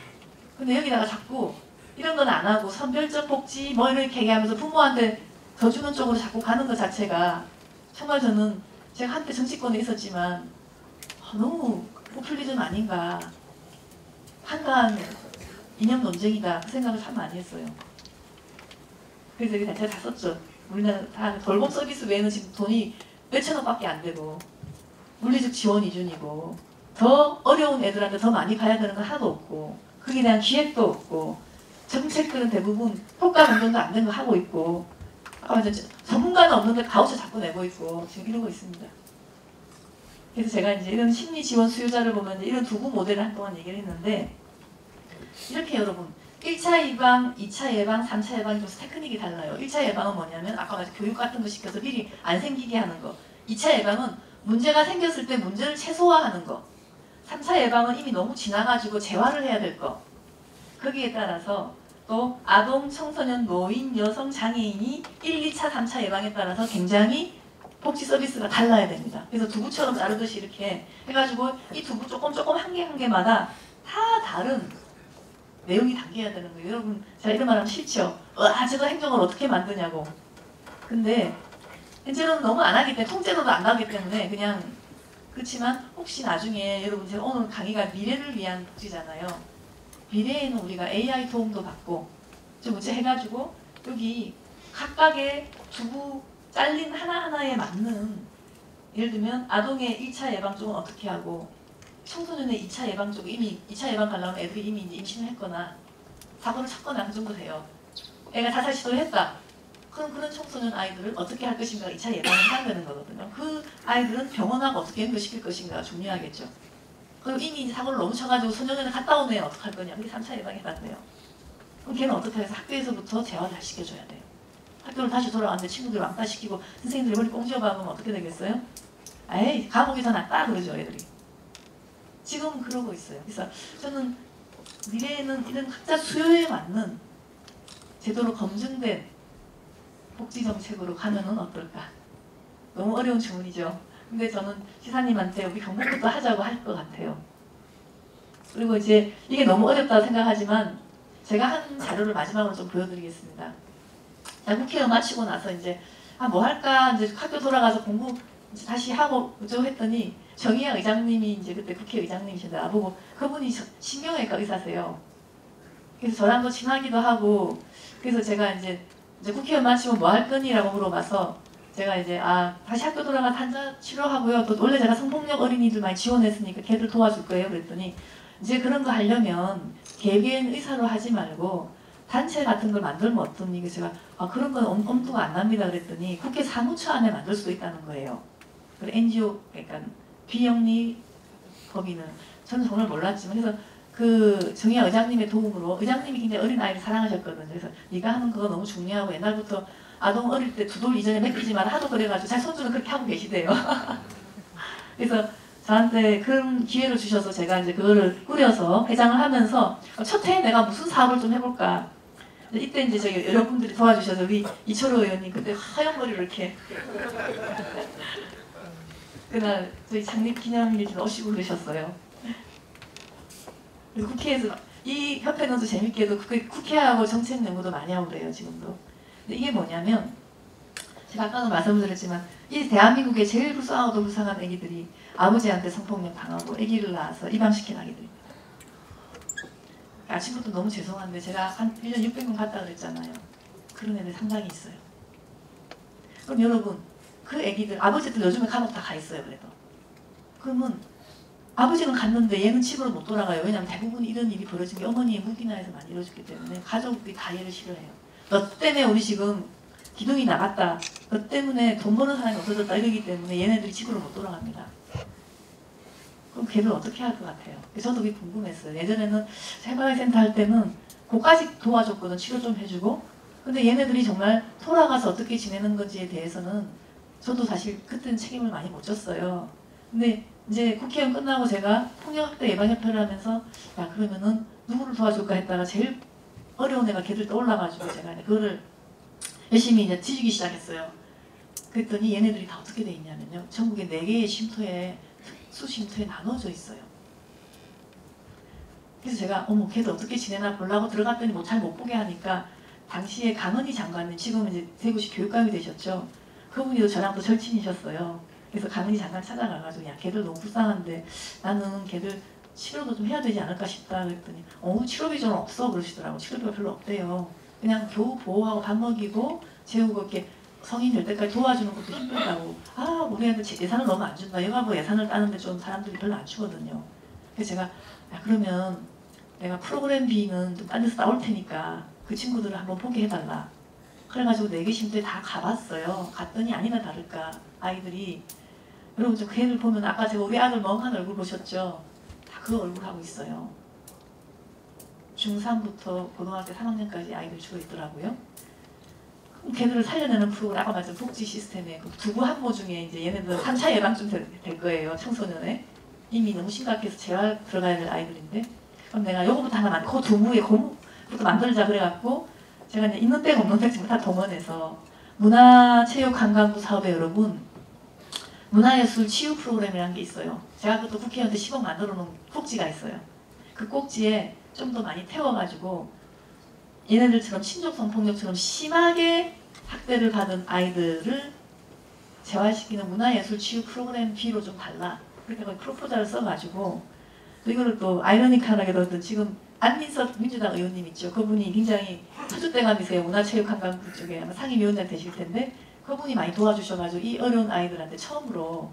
근데 여기다가 자꾸 이런 건 안 하고 선별적 복지 뭐 이렇게 얘기하면서 부모한테 더 주는 쪽으로 자꾸 가는 것 자체가 정말 저는 제가 한때 정치권에 있었지만 너무 포퓰리즘 아닌가, 한가한 이념 논쟁이다 그 생각을 참 많이 했어요. 그래서 여기 제가 다 썼죠. 우리나라 다 돌봄 서비스 외에는 지금 돈이 몇천억밖에 안 되고 물리적 지원 이준이고 더 어려운 애들한테 더 많이 가야 되는 건 하나도 없고 거기에 대한 기획도 없고 정책들은 대부분 효과 검증도 안 된 거 하고 있고 전문가는 없는데 가우쳐 자꾸 내고 있고 지금 이러고 있습니다. 그래서 제가 이제 이런 심리 지원 수요자를 보면 이런 두부 모델을 한동안 얘기를 했는데 이렇게 여러분 1차 예방, 2차 예방, 3차 예방이 좀 테크닉이 달라요. 1차 예방은 뭐냐면 아까 말한 교육 같은 거 시켜서 미리 안 생기게 하는 거. 2차 예방은 문제가 생겼을 때 문제를 최소화하는 거. 3차 예방은 이미 너무 지나가지고 재활을 해야 될 거. 거기에 따라서 또 아동, 청소년, 노인, 여성, 장애인이 1, 2차, 3차 예방에 따라서 굉장히 복지 서비스가 달라야 됩니다. 그래서 두부처럼 자르듯이 이렇게 해가지고 이 두부 조금 한 개 한 개마다 다 다른 내용이 담겨야 되는 거예요. 여러분 제가 이런 말 하면 싫죠? 저거 행정을 어떻게 만드냐고. 근데 현재는 너무 안 하기 때문에 통째로도 안 나오기 때문에 그냥 그렇지만 혹시 나중에 여러분 제가 오늘 강의가 미래를 위한 복지잖아요. 미래에는 우리가 AI 도움도 받고 좀 어째 해가지고 여기 각각의 두부 잘린 하나하나에 맞는 예를 들면 아동의 1차 예방 쪽은 어떻게 하고 청소년의 2차 예방 쪽은 이미 2차 예방 가려면 애들이 이미 이제 임신을 했거나 사고를 쳤거나 그 정도 돼요. 애가 자살 시도를 했다. 그럼 그런 청소년 아이들을 어떻게 할 것인가 2차 예방을 해야 되는 거거든요. 그 아이들은 병원하고 어떻게 연결시킬 것인가가 중요하겠죠. 그리고 이미 이제 사고를 너무 쳐가지고 소년원에 갔다 오면 어떡할 거냐. 그게 3차 예방에 해당돼요. 그럼 걔는 어떻게 해서 학교에서부터 재활을 다시 시켜줘야 돼요. 학교를 다시 돌아왔는데 친구들 왕따시키고 선생님들이 머리 꽁지어 박으면 어떻게 되겠어요? 에이 감옥이 더 낫다 그러죠 애들이. 지금 그러고 있어요. 그래서 저는 미래에는 이런 학자 수요에 맞는 제대로 검증된 복지정책으로 가면은 어떨까? 너무 어려운 질문이죠. 근데 저는 시사님한테 우리 경북부터 하자고 할 것 같아요. 그리고 이제 이게 너무 어렵다고 생각하지만 제가 한 자료를 마지막으로 좀 보여드리겠습니다. 자, 국회의원 마치고 나서 이제 뭐 할까 이제 학교 돌아가서 공부 이제 다시 하고 그저 했더니 정의아 의장님이 이제 그때 국회의장님이신데 나보고 그분이 신경외과 의사세요. 그래서 저랑도 친하기도 하고 그래서 제가 이제 국회의원 마치고 뭐 할 거니라고 물어봐서 제가 이제 다시 학교 돌아가서 환자 치료하고요. 또 원래 제가 성폭력 어린이들 많이 지원했으니까 걔들 도와줄 거예요. 그랬더니 이제 그런 거 하려면 개개인 의사로 하지 말고 단체 같은 걸 만들면 어떠니? 그래서 제가 그런 건 엄두가 안 납니다. 그랬더니 국회 사무처 안에 만들 수도 있다는 거예요. 그리고 NGO 그러니까 비영리 법인은 저는 정말 몰랐지만 그래서 그 정의아 의장님의 도움으로 의장님이 굉장히 어린 아이를 사랑하셨거든요. 그래서 네가 하는 그거 너무 중요하고 옛날부터 아동 어릴 때 두 돌 이전에 맡기지 마라 하도 그래가지고 제 손주는 그렇게 하고 계시대요. 그래서 저한테 그런 기회를 주셔서 제가 이제 그거를 꾸려서 회장을 하면서 첫 해에 내가 무슨 사업을 좀 해볼까. 이때 이제 저희 여러분들이 도와주셔서 우리 이철호 의원님 그때 하얀 머리를 이렇게 그날 저희 창립 기념일 좀 오시고 그러셨어요. 그래서 국회에서 이 협회는 재밌게도 국회하고 정책 연구도 많이 하고 그래요 지금도. 근데 이게 뭐냐면 제가 아까도 말씀드렸지만 이 대한민국의 제일 불쌍하고도 불쌍한 애기들이 아버지한테 성폭력 당하고 애기를 낳아서 입양시킨 아기들입니다. 아침부터 너무 죄송한데 제가 한 1년 600명 갔다 그랬잖아요. 그런 애들 상당히 있어요. 그럼 여러분 그 애기들 아버지들 요즘에 감옥 다 가 있어요. 그래도 그러면 아버지는 갔는데 얘는 집으로 못 돌아가요. 왜냐하면 대부분 이런 일이 벌어진 게 어머니의 무기나에서 많이 이루어졌기 때문에 가족들이 다 얘를 싫어해요. 너 때문에 우리 지금 기둥이 나갔다. 너 때문에 돈 버는 사람이 없어졌다. 이러기 때문에 얘네들이 집으로 못 돌아갑니다. 그럼 걔들 어떻게 할 것 같아요? 저도 그게 궁금했어요. 예전에는 해방센터 할 때는 그까지 도와줬거든. 치료 좀 해주고. 근데 얘네들이 정말 돌아가서 어떻게 지내는 건지에 대해서는 저도 사실 그때는 책임을 많이 못 졌어요. 근데 이제 국회의원 끝나고 제가 폭력학대 예방협회를 하면서 야 그러면은 누구를 도와줄까 했다가 제일 어려운 애가 걔들 떠올라가지고 제가 그거를 열심히 이제 뒤지기 시작했어요. 그랬더니 얘네들이 다 어떻게 돼 있냐면요. 전국에 4개의 쉼터에 수쉼터에 나눠져 있어요. 그래서 제가 어머 걔들 어떻게 지내나 보려고 들어갔더니 뭐 잘 못 보게 하니까 당시에 강은희 장관님 지금 이제 대구시 교육감이 되셨죠. 그분이 저랑 또 절친이셨어요. 그래서 강은희 장관 찾아가가지고 야 걔들 너무 불쌍한데 나는 걔들 치료도 좀 해야 되지 않을까 싶다 그랬더니 치료비 좀 없어 그러시더라고. 치료비가 별로 없대요. 그냥 겨우 보호하고 밥 먹이고 재우고 이렇게 성인 될 때까지 도와주는 것도 힘들다고. 아 우리 애들 예산을 너무 안 준다. 여가부 예산을 따는데 좀 사람들이 별로 안 주거든요. 그래서 제가 야 그러면 내가 프로그램비는 좀 딴 데서 따올 테니까 그 친구들을 한번 보게 해달라. 그래가지고 4개 쉼터에 다 가봤어요. 갔더니 아니나 다를까 아이들이 여러분 저 그 애들 보면 아까 제가 우리 아들 멍한 얼굴 보셨죠? 다 그 얼굴 하고 있어요. 중3부터 고등학교 3학년까지 아이들 주어 있더라고요. 그럼 걔들을 살려내는 프로그램 아까 말씀 복지 시스템에 두부 한모 중에 이제 얘네들 3차 예방쯤 될 거예요. 청소년에 이미 너무 심각해서 재활 들어가야 될 아이들인데 그럼 내가 요거부터 하나 그 두부에 고무부터 만들자 그래갖고 제가 이제 있는 데가 없는 데 지금 다 동원해서 문화체육관광부 사업에 여러분 문화예술 치유 프로그램이라는 게 있어요. 제가 그것도 국회의원한테 10억 만들어 놓은 꼭지가 있어요. 그 꼭지에 좀 더 많이 태워가지고 얘네들처럼 친족성 폭력처럼 심하게 학대를 받은 아이들을 재활시키는 문화예술 치유 프로그램 비로 좀 달라. 그렇게 거의 프로포즈를 써가지고 이거를 또 아이러니컬하게도 지금 안민석 민주당 의원님 있죠. 그분이 굉장히 터줏대감이세요. 문화체육관광부 쪽에 아마 상임위원장 되실 텐데 그분이 많이 도와주셔가지고 이 어려운 아이들한테 처음으로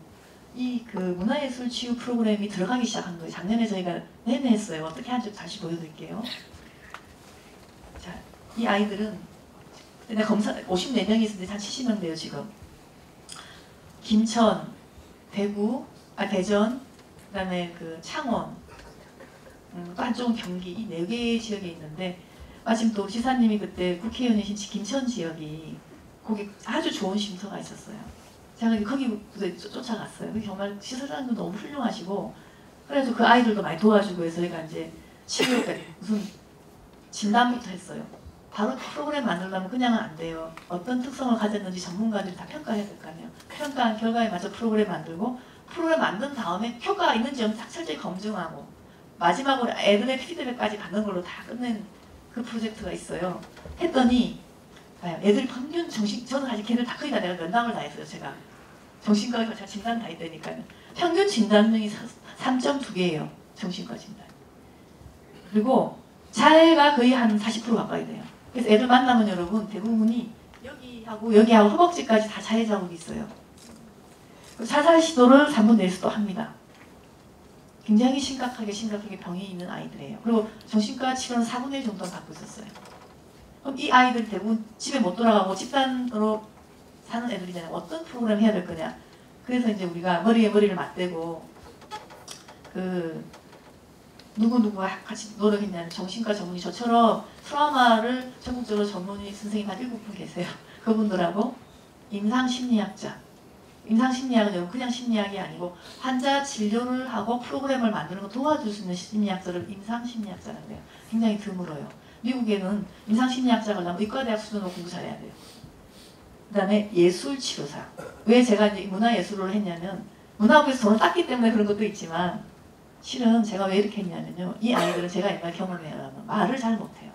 이 그 문화예술 치유 프로그램이 들어가기 시작한 거예요. 작년에 저희가 내내 했어요. 어떻게 하는지 다시 보여드릴게요. 자, 이 아이들은 내가 검사 54명이 있었는데 한 70명 돼요 지금. 김천, 대구, 대전, 그다음에 그 창원, 또 한쪽은 경기 이 4개의 지역에 있는데 마침 또 지사님이 그때 국회의원이신 김천 지역이 거기 아주 좋은 쉼터가 있었어요. 제가 거기 쫓아갔어요. 정말 시설장도 너무 훌륭하시고 그래서 그 아이들도 많이 도와주고 해서 저희가 이제 치료까지 무슨 진단부터 했어요. 바로 프로그램 만들려면 그냥은 안 돼요. 어떤 특성을 가졌는지 전문가들이 다 평가해야 될 거 아니에요. 평가한 결과에 맞춰 프로그램 만들고 프로그램 만든 다음에 효과가 있는지 철저히 검증하고 마지막으로 애들의 피드백까지 받는 걸로 다 끝낸 그 프로젝트가 있어요. 했더니 애들 평균 저는 사실 걔들 다 거의 다 내가 면담을 다 했어요. 제가 정신과에서 제가 진단 다 했다니까요. 평균 진단명이 3.2개예요. 정신과 진단. 그리고 자해가 거의 한 40% 가까이 돼요. 그래서 애들 만나면 여러분 대부분이 여기하고 허벅지까지 다 자해 자국이 있어요. 자살 시도를 3분의 1수 또 합니다. 굉장히 심각하게 병이 있는 아이들이에요. 그리고 정신과 치료는 4분의 1 정도는 받고 있었어요. 그럼 이 아이들 대부분 집에 못 돌아가고 집단으로 사는 애들이잖아요. 어떤 프로그램 해야 될 거냐. 그래서 이제 우리가 머리에 머리를 맞대고 누구누구가 같이 노력했냐면 정신과 전문의 저처럼 트라우마를 전국적으로 전문의 선생님 한 7분 계세요. 그분들하고 임상심리학자. 임상심리학은 여러분 그냥 심리학이 아니고 환자 진료를 하고 프로그램을 만드는 거 도와줄 수 있는 심리학자를 임상심리학자라고 해요. 굉장히 드물어요. 미국에는 임상심리학자가 하려면 의과대학 수준으로 공부 잘해야 돼요. 그 다음에 예술치료사. 왜 제가 이제 문화예술을 했냐면 문화부에서 돈을 땄기 때문에 그런 것도 있지만 실은 제가 왜 이렇게 했냐면요. 이 아이들은 제가 옛날 경험에 의하면 말을 잘 못해요.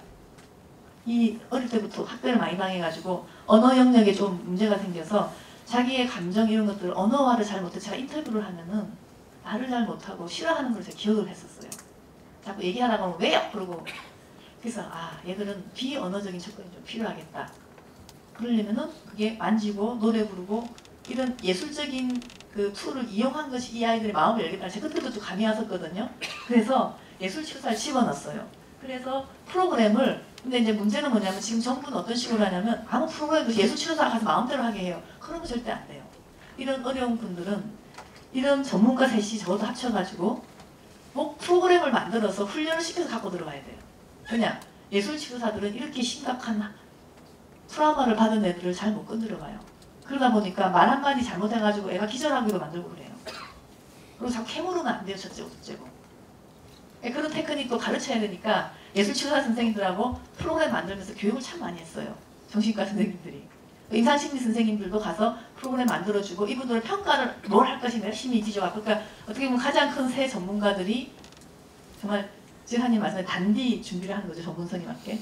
이 어릴 때부터 학대를 많이 당해가지고 언어 영역에 좀 문제가 생겨서 자기의 감정 이런 것들을 언어화를 잘 못해. 제가 인터뷰를 하면은 말을 잘 못하고 싫어하는 걸 제가 기억을 했었어요. 자꾸 얘기하다가 하면 왜요? 그러고 그래서 얘들은 비언어적인 접근이 좀 필요하겠다. 그러려면은 그게 만지고 노래 부르고 이런 예술적인 그 툴을 이용한 것이 이 아이들의 마음을 열겠다. 제가 그때도 좀 감이 왔었거든요. 그래서 예술치료사를 집어넣었어요. 그래서 프로그램을 근데 이제 문제는 뭐냐면 지금 정부는 어떤 식으로 하냐면 아무 프로그램도 예술치료사가 가서 마음대로 하게 해요. 그런 거 절대 안 돼요. 이런 어려운 분들은 이런 전문가 셋이 적어도 합쳐가지고 뭐 프로그램을 만들어서 훈련을 시켜서 갖고 들어가야 돼요. 그냥 예술치료사들은 이렇게 심각한 트라우마를 받은 애들을 잘 못 건드려가요. 그러다 보니까 말 한마디 잘못해가지고 애가 기절하기도 만들고 그래요. 그리고 자꾸 캐물으면 안 돼요. 첫째고 둘째고. 그런 테크닉도 가르쳐야 되니까 예술치료사 선생님들하고 프로그램 만들면서 교육을 참 많이 했어요. 정신과 선생님들이. 임상심리 선생님들도 가서 프로그램 만들어주고 이분들을 평가를 뭘 할 것인가 열심히 뒤져갖고 그러니까 어떻게 보면 가장 큰 세 전문가들이 정말 지한님 말씀에 단디 준비를 하는 거죠. 전문 선생님한테.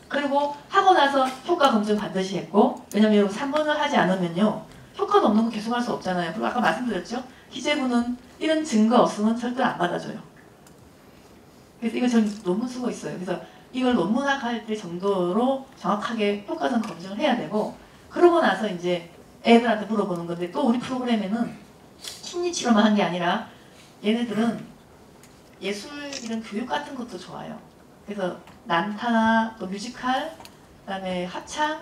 그리고 하고 나서 효과 검증 반드시 했고 왜냐면 3번을 하지 않으면요. 효과도 없는 거 계속 할 수 없잖아요. 그리고 아까 말씀드렸죠. 기재부는 이런 증거 없으면 절대 안 받아줘요. 그래서 이거 전 논문 쓰고 있어요. 그래서 이걸 논문학할 때 정도로 정확하게 효과성 검증을 해야 되고 그러고 나서 이제 애들한테 물어보는 건데 또 우리 프로그램에는 심리치료만 한 게 아니라 얘네들은 예술 이런 교육 같은 것도 좋아요. 그래서 난타나 또 뮤지컬, 그다음에 합창,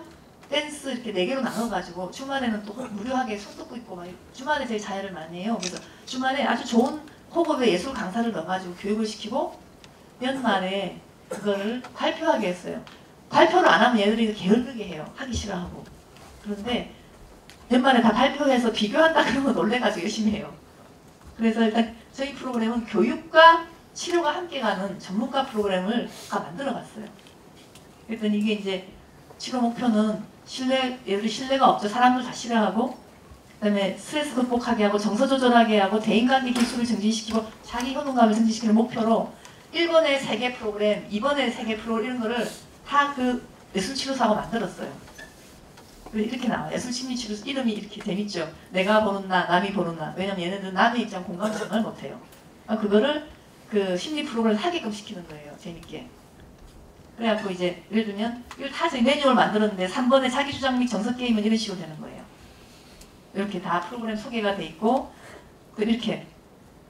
댄스 이렇게 4개로 나눠가지고 주말에는 또 무료하게 손 뜯고 있고 막 주말에 제일 자유를 많이 해요. 그래서 주말에 아주 좋은 호흡의 예술 강사를 넣어가지고 교육을 시키고 연말에 그거를 발표하게 했어요. 발표를 안 하면 얘들이 게을르게 해요. 하기 싫어하고. 그런데 연말에 다 발표해서 비교한다 그러면 놀래가지고 열심히 해요. 그래서 일단 저희 프로그램은 교육과 치료가 함께 가는 전문가 프로그램을 다 만들어봤어요. 그랬더니 이게 이제 치료 목표는 얘들이 신뢰가 없죠. 사람들 다 싫어하고 그 다음에 스트레스 극복하게 하고 정서 조절하게 하고 대인관계 기술을 증진시키고 자기 효능감을 증진시키는 목표로 1번에 3개 프로그램, 2번에 3개 프로그램 이런 거를 다 그 예술치료사하고 만들었어요. 이렇게 나와요. 예술심리치료사 이름이 이렇게 재밌죠. 내가 보는 나, 남이 보는 나. 왜냐면 얘네들은 남의 입장 공감을 정말 못해요. 그거를 그 심리 프로그램을 하게끔 시키는 거예요. 재밌게. 그래갖고 이제 예를 들면 이걸 다 저희 매뉴얼 만들었는데 3번에 자기주장 및 정석게임은 이런 식으로 되는 거예요. 이렇게 다 프로그램 소개가 돼 있고 이렇게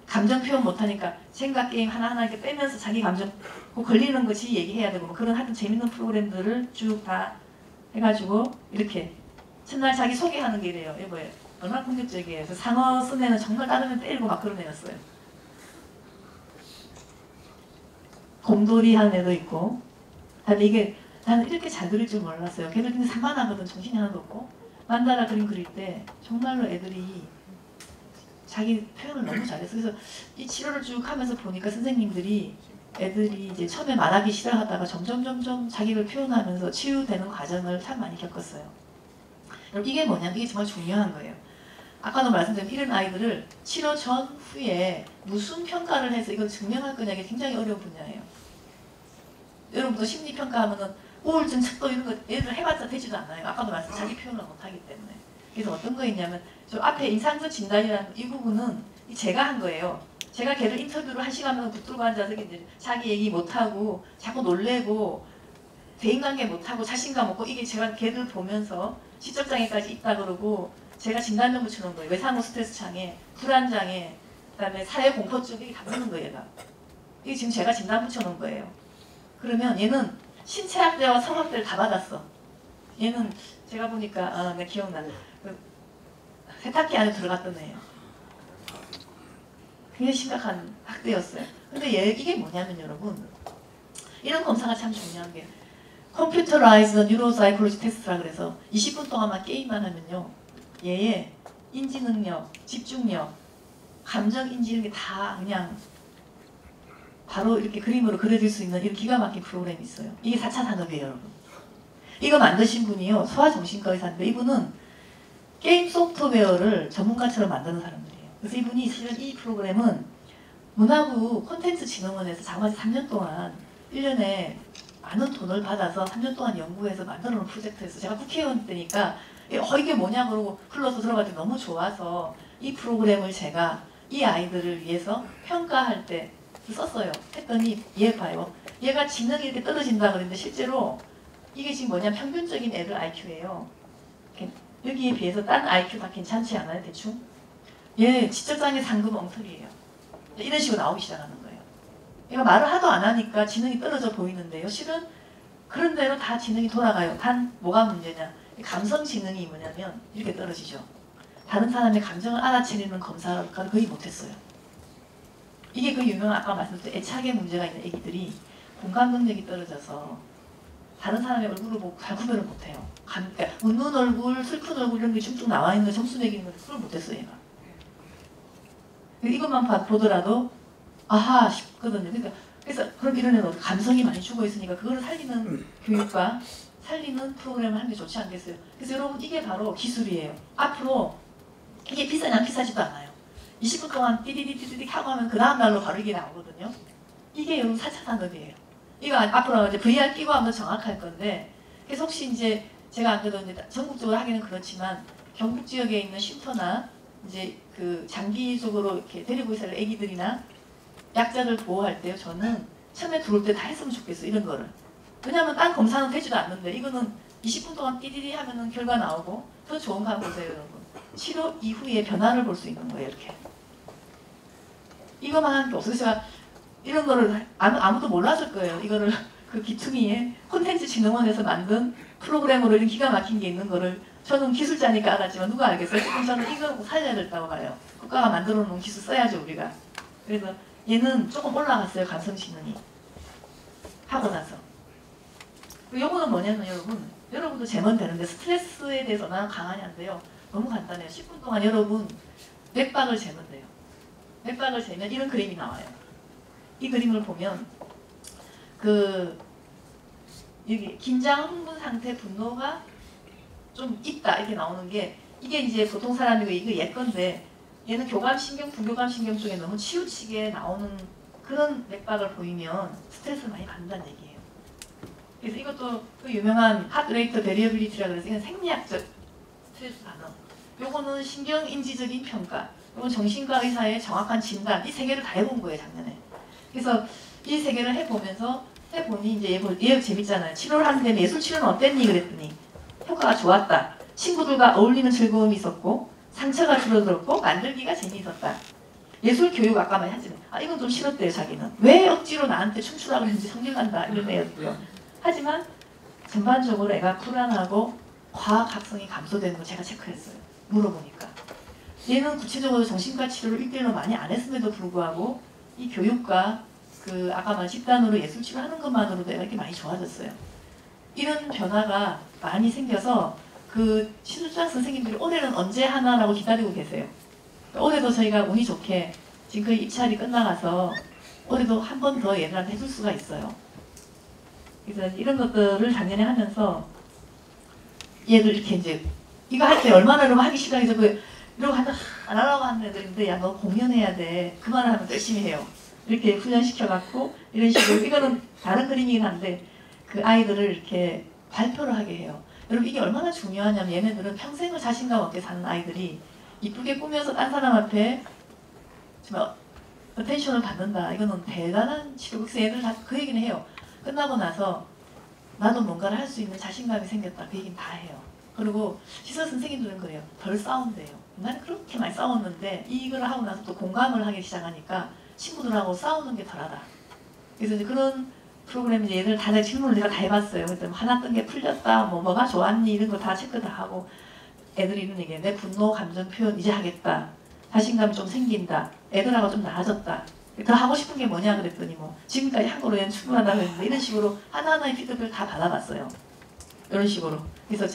감정 표현 못하니까 생각 게임 하나하나 이렇게 빼면서 자기 감정 걸리는 것이 얘기해야 되고 뭐 그런 하여튼 재밌는 프로그램들을 쭉 다 해가지고 이렇게 첫날 자기 소개하는 게 이래요. 이거 뭐예요? 얼마나 공격적이에요. 그래서 상어 쓴 애는 정말 다른 애 때리고 막 그런 애였어요. 곰돌이 하는 애도 있고 근데 이게 나는 이렇게 잘 그릴 줄 몰랐어요. 걔들 근데 산만하거든. 정신이 하나도 없고 만다라 그림 그릴 때 정말로 애들이 자기 표현을 너무 잘했어. 그래서 이 치료를 쭉 하면서 보니까 선생님들이 애들이 이제 처음에 말하기 싫어하다가 점점 자기를 표현하면서 치유되는 과정을 참 많이 겪었어요. 여러분 이게 뭐냐면 이게 정말 중요한 거예요. 아까도 말씀드린 이런 아이들을 치료 전 후에 무슨 평가를 해서 이걸 증명할 거냐 이게 굉장히 어려운 분야예요. 여러분도 심리평가하면은 우울증, 척도 이런 거 얘들 해봤자 되지도 않아요. 아까도 말씀 자기 표현을 못하기 때문에. 그래서 어떤 거 있냐면 저 앞에 인상적 진단이라는 이 부분은 제가 한 거예요. 제가 걔를 인터뷰를 1시간만 붙들고 앉아서 이제 자기 얘기 못하고 자꾸 놀래고 대인관계 못하고 자신감 없고 이게 제가 걔를 보면서 시적장애까지 있다 그러고 제가 진단명 붙여놓은 거예요. 외상후 스트레스 장애, 불안장애, 그다음에 사회공포증 이게 다 붙는 거예요. 얘가. 이게 지금 제가 진단 붙여놓은 거예요. 그러면 얘는 신체학대와 성학대를 다 받았어. 얘는 제가 보니까 내 기억나. 그 세탁기 안에 들어갔던 애예요. 굉장히 심각한 학대였어요. 근데 이게 뭐냐면 여러분 이런 검사가 참 중요한 게 컴퓨터라이즈 뉴로사이콜로지 테스트라 그래서 20분 동안만 게임만 하면요. 얘의 인지능력, 집중력, 감정인지 이런 게 다 그냥 바로 이렇게 그림으로 그려질 수 있는 이런 기가 막힌 프로그램이 있어요. 이게 4차 산업이에요, 여러분. 이거 만드신 분이요. 소아정신과 의사인데 이분은 게임 소프트웨어를 전문가처럼 만드는 사람들이에요. 그래서 이분이 실은 이 프로그램은 문화부 콘텐츠진흥원에서 장마지 3년 동안 1년에 많은 돈을 받아서 3년 동안 연구해서 만들어 놓은 프로젝트에서 제가 국회의원 때니까 이게 뭐냐 그러고 흘러서 들어갔더니 너무 좋아서 이 프로그램을 제가 이 아이들을 위해서 평가할 때 썼어요. 했더니 얘 봐요. 얘가 지능이 이렇게 떨어진다 그랬는데 실제로 이게 지금 뭐냐 평균적인 애들 IQ예요. 여기에 비해서 다른 IQ 다 괜찮지 않아요? 대충? 얘 지적장애 상급 엉터리예요. 이런 식으로 나오기 시작하는 거예요. 얘가 말을 하도 안 하니까 지능이 떨어져 보이는데요. 실은 그런 대로 다 지능이 돌아가요. 단 뭐가 문제냐? 감성 지능이 뭐냐면 이렇게 떨어지죠. 다른 사람의 감정을 알아채리는 검사를 거의 못했어요. 이게 그 유명한 아까 말씀드린 애착의 문제가 있는 애기들이 공감 능력이 떨어져서 다른 사람의 얼굴을 보고 잘 구별을 못해요. 그러니까 웃는 얼굴, 슬픈 얼굴 이런 게 쭉쭉 나와 있는 점수 매기는 건데 그걸 못했어요 얘가. 이것만 보더라도 아하 싶거든요. 그래서 그럼 이런 애는 감성이 많이 죽어 있으니까 그걸 살리는 교육과 살리는 프로그램을 하는 게 좋지 않겠어요? 그래서 여러분 이게 바로 기술이에요. 앞으로 이게 비싸냐 비싸지도 않아요. 20분 동안 띠디디디디 하고 하면 그 다음 날로 바로 이게 나오거든요. 이게 여러분 4차 산업이에요. 이거 앞으로 이제 VR 끼고 하면 더 정확할 건데 그래서 혹시 이제 제가 안 그래도 이제 전국적으로 하기는 그렇지만 경북 지역에 있는 쉼터나 이제 그 장기적으로 이렇게 데리고 있을 애기들이나 약자들 보호할 때요. 저는 처음에 들어올 때 다 했으면 좋겠어요. 이런 거를. 왜냐하면 딴 검사는 되지도 않는데 이거는 20분 동안 띠디디 하면은 결과 나오고 더 좋은 거 한번 보세요. 여러분. 치료 이후에 변화를 볼 수 있는 거예요. 이렇게. 이거만 하는 게 없어요. 제가 이런 거를 아무도 몰랐을 거예요. 이거를 그 기퉁이에 콘텐츠진흥원에서 만든 프로그램으로 이런 기가 막힌 게 있는 거를 저는 기술자니까 알았지만 누가 알겠어요? 지금 저는 이거 살려야 된다고 봐요. 국가가 만들어 놓은 기술 써야죠 우리가. 그래서 얘는 조금 올라갔어요. 감성지능이. 하고 나서. 그리고 요거는 뭐냐면 여러분도 재면 되는데 스트레스에 대해서 얼마나 강하냐인데요. 너무 간단해요. 10분 동안 여러분 맥박을 재면 돼요. 맥박을 재면 이런 그림이 나와요. 이 그림을 보면 여기 긴장, 흥분 상태, 분노가 좀 있다 이렇게 나오는 게 이게 이제 보통 사람이고 이거 예건데 얘는 교감신경, 부교감신경 쪽에 너무 치우치게 나오는 그런 맥박을 보이면 스트레스를 많이 받는다는 얘기예요. 그래서 이것도 그 유명한 하드레이트 베리어빌리티라고 해서 이건 생리학적 스트레스 반응. 요거는 신경인지적인 평가. 요건 정신과 의사의 정확한 진단. 이 세 개를 다 해본 거예요 작년에. 그래서 이 세 개를 해보니 이제 얘 재밌잖아요. 치료를 하는데 예술 치료는 어땠니? 그랬더니 효과가 좋았다. 친구들과 어울리는 즐거움이 있었고 상처가 줄어들었고 만들기가 재미있었다. 예술 교육 아까 많이 하지만 이건 좀 싫었대요 자기는. 왜 억지로 나한테 춤추라고 했는지 성질 난다 이런 애였고요. 하지만 전반적으로 애가 불안하고 과학학성이 감소되는 거 제가 체크했어요. 물어보니까. 얘는 구체적으로 정신과 치료를 1대1로 많이 안 했음에도 불구하고 이 교육과 그 아까 말한 집단으로 예술 치료하는 것만으로도 애가 이렇게 많이 좋아졌어요. 이런 변화가 많이 생겨서 그 시술장 선생님들이 올해는 언제 하나라고 기다리고 계세요. 올해도 저희가 운이 좋게 지금 거의 입찰이 끝나가서 올해도 한 번 더 얘들한테 해줄 수가 있어요. 그래서 이런 것들을 작년에 하면서 얘들 이렇게 이제 이거 할 때 얼마나 이러면 하기 싫어해서 이러고 하다 안 하라고 하는 애들인데 야 너 공연해야 돼. 그 말을 하면 열심히 해요. 이렇게 훈련시켜갖고 이런 식으로 이거는 다른 그림이긴 한데 그 아이들을 이렇게 발표를 하게 해요. 여러분 이게 얼마나 중요하냐면 얘네들은 평생을 자신감 없게 사는 아이들이 이쁘게 꾸며서 딴 사람 앞에 정말 어텐션을 받는다. 이거는 대단한 치료. 그래서 얘들 다 그 얘기는 해요. 끝나고 나서 나도 뭔가를 할 수 있는 자신감이 생겼다. 그 얘기는 다 해요. 그리고 시설 선생님들은 그래요. 덜 싸운대요. 나는 그렇게 많이 싸웠는데 이걸 하고 나서 또 공감을 하기 시작하니까 친구들하고 싸우는 게 덜하다. 그래서 이제 그런 프로그램 이제 얘들 다 질문을 제가 다 해봤어요. 그랬더니 화났던 게 풀렸다. 뭐가 좋았니? 이런 거 다 체크 다 하고 애들이 이런 얘기해요. 내 분노 감정 표현 이제 하겠다. 자신감이 좀 생긴다. 애들하고 좀 나아졌다. 더 하고 싶은 게 뭐냐 그랬더니 뭐 지금까지 한 거로는 충분하다고 했는데 이런 식으로 하나하나의 피드백을 다 받아봤어요. 이런 식으로. 그래서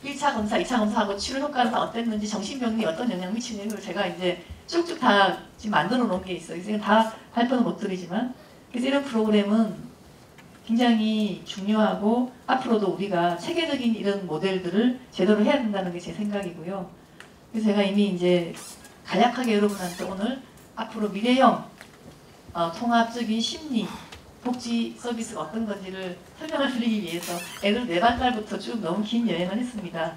1차 검사, 2차 검사하고 치료 효과는 다 어땠는지 정신병리에 어떤 영향을 미치는지 제가 이제 쭉쭉 다 지금 만들어 놓은 게 있어요. 그래서 다 발표는 못 드리지만 그래서 이런 프로그램은 굉장히 중요하고 앞으로도 우리가 체계적인 이런 모델들을 제대로 해야 된다는 게 제 생각이고요. 그래서 제가 이미 이제 간략하게 여러분한테 오늘 앞으로 미래형 통합적인 심리, 복지 서비스가 어떤 건지를 설명을 드리기 위해서 애들 4발달부터 쭉 너무 긴 여행을 했습니다.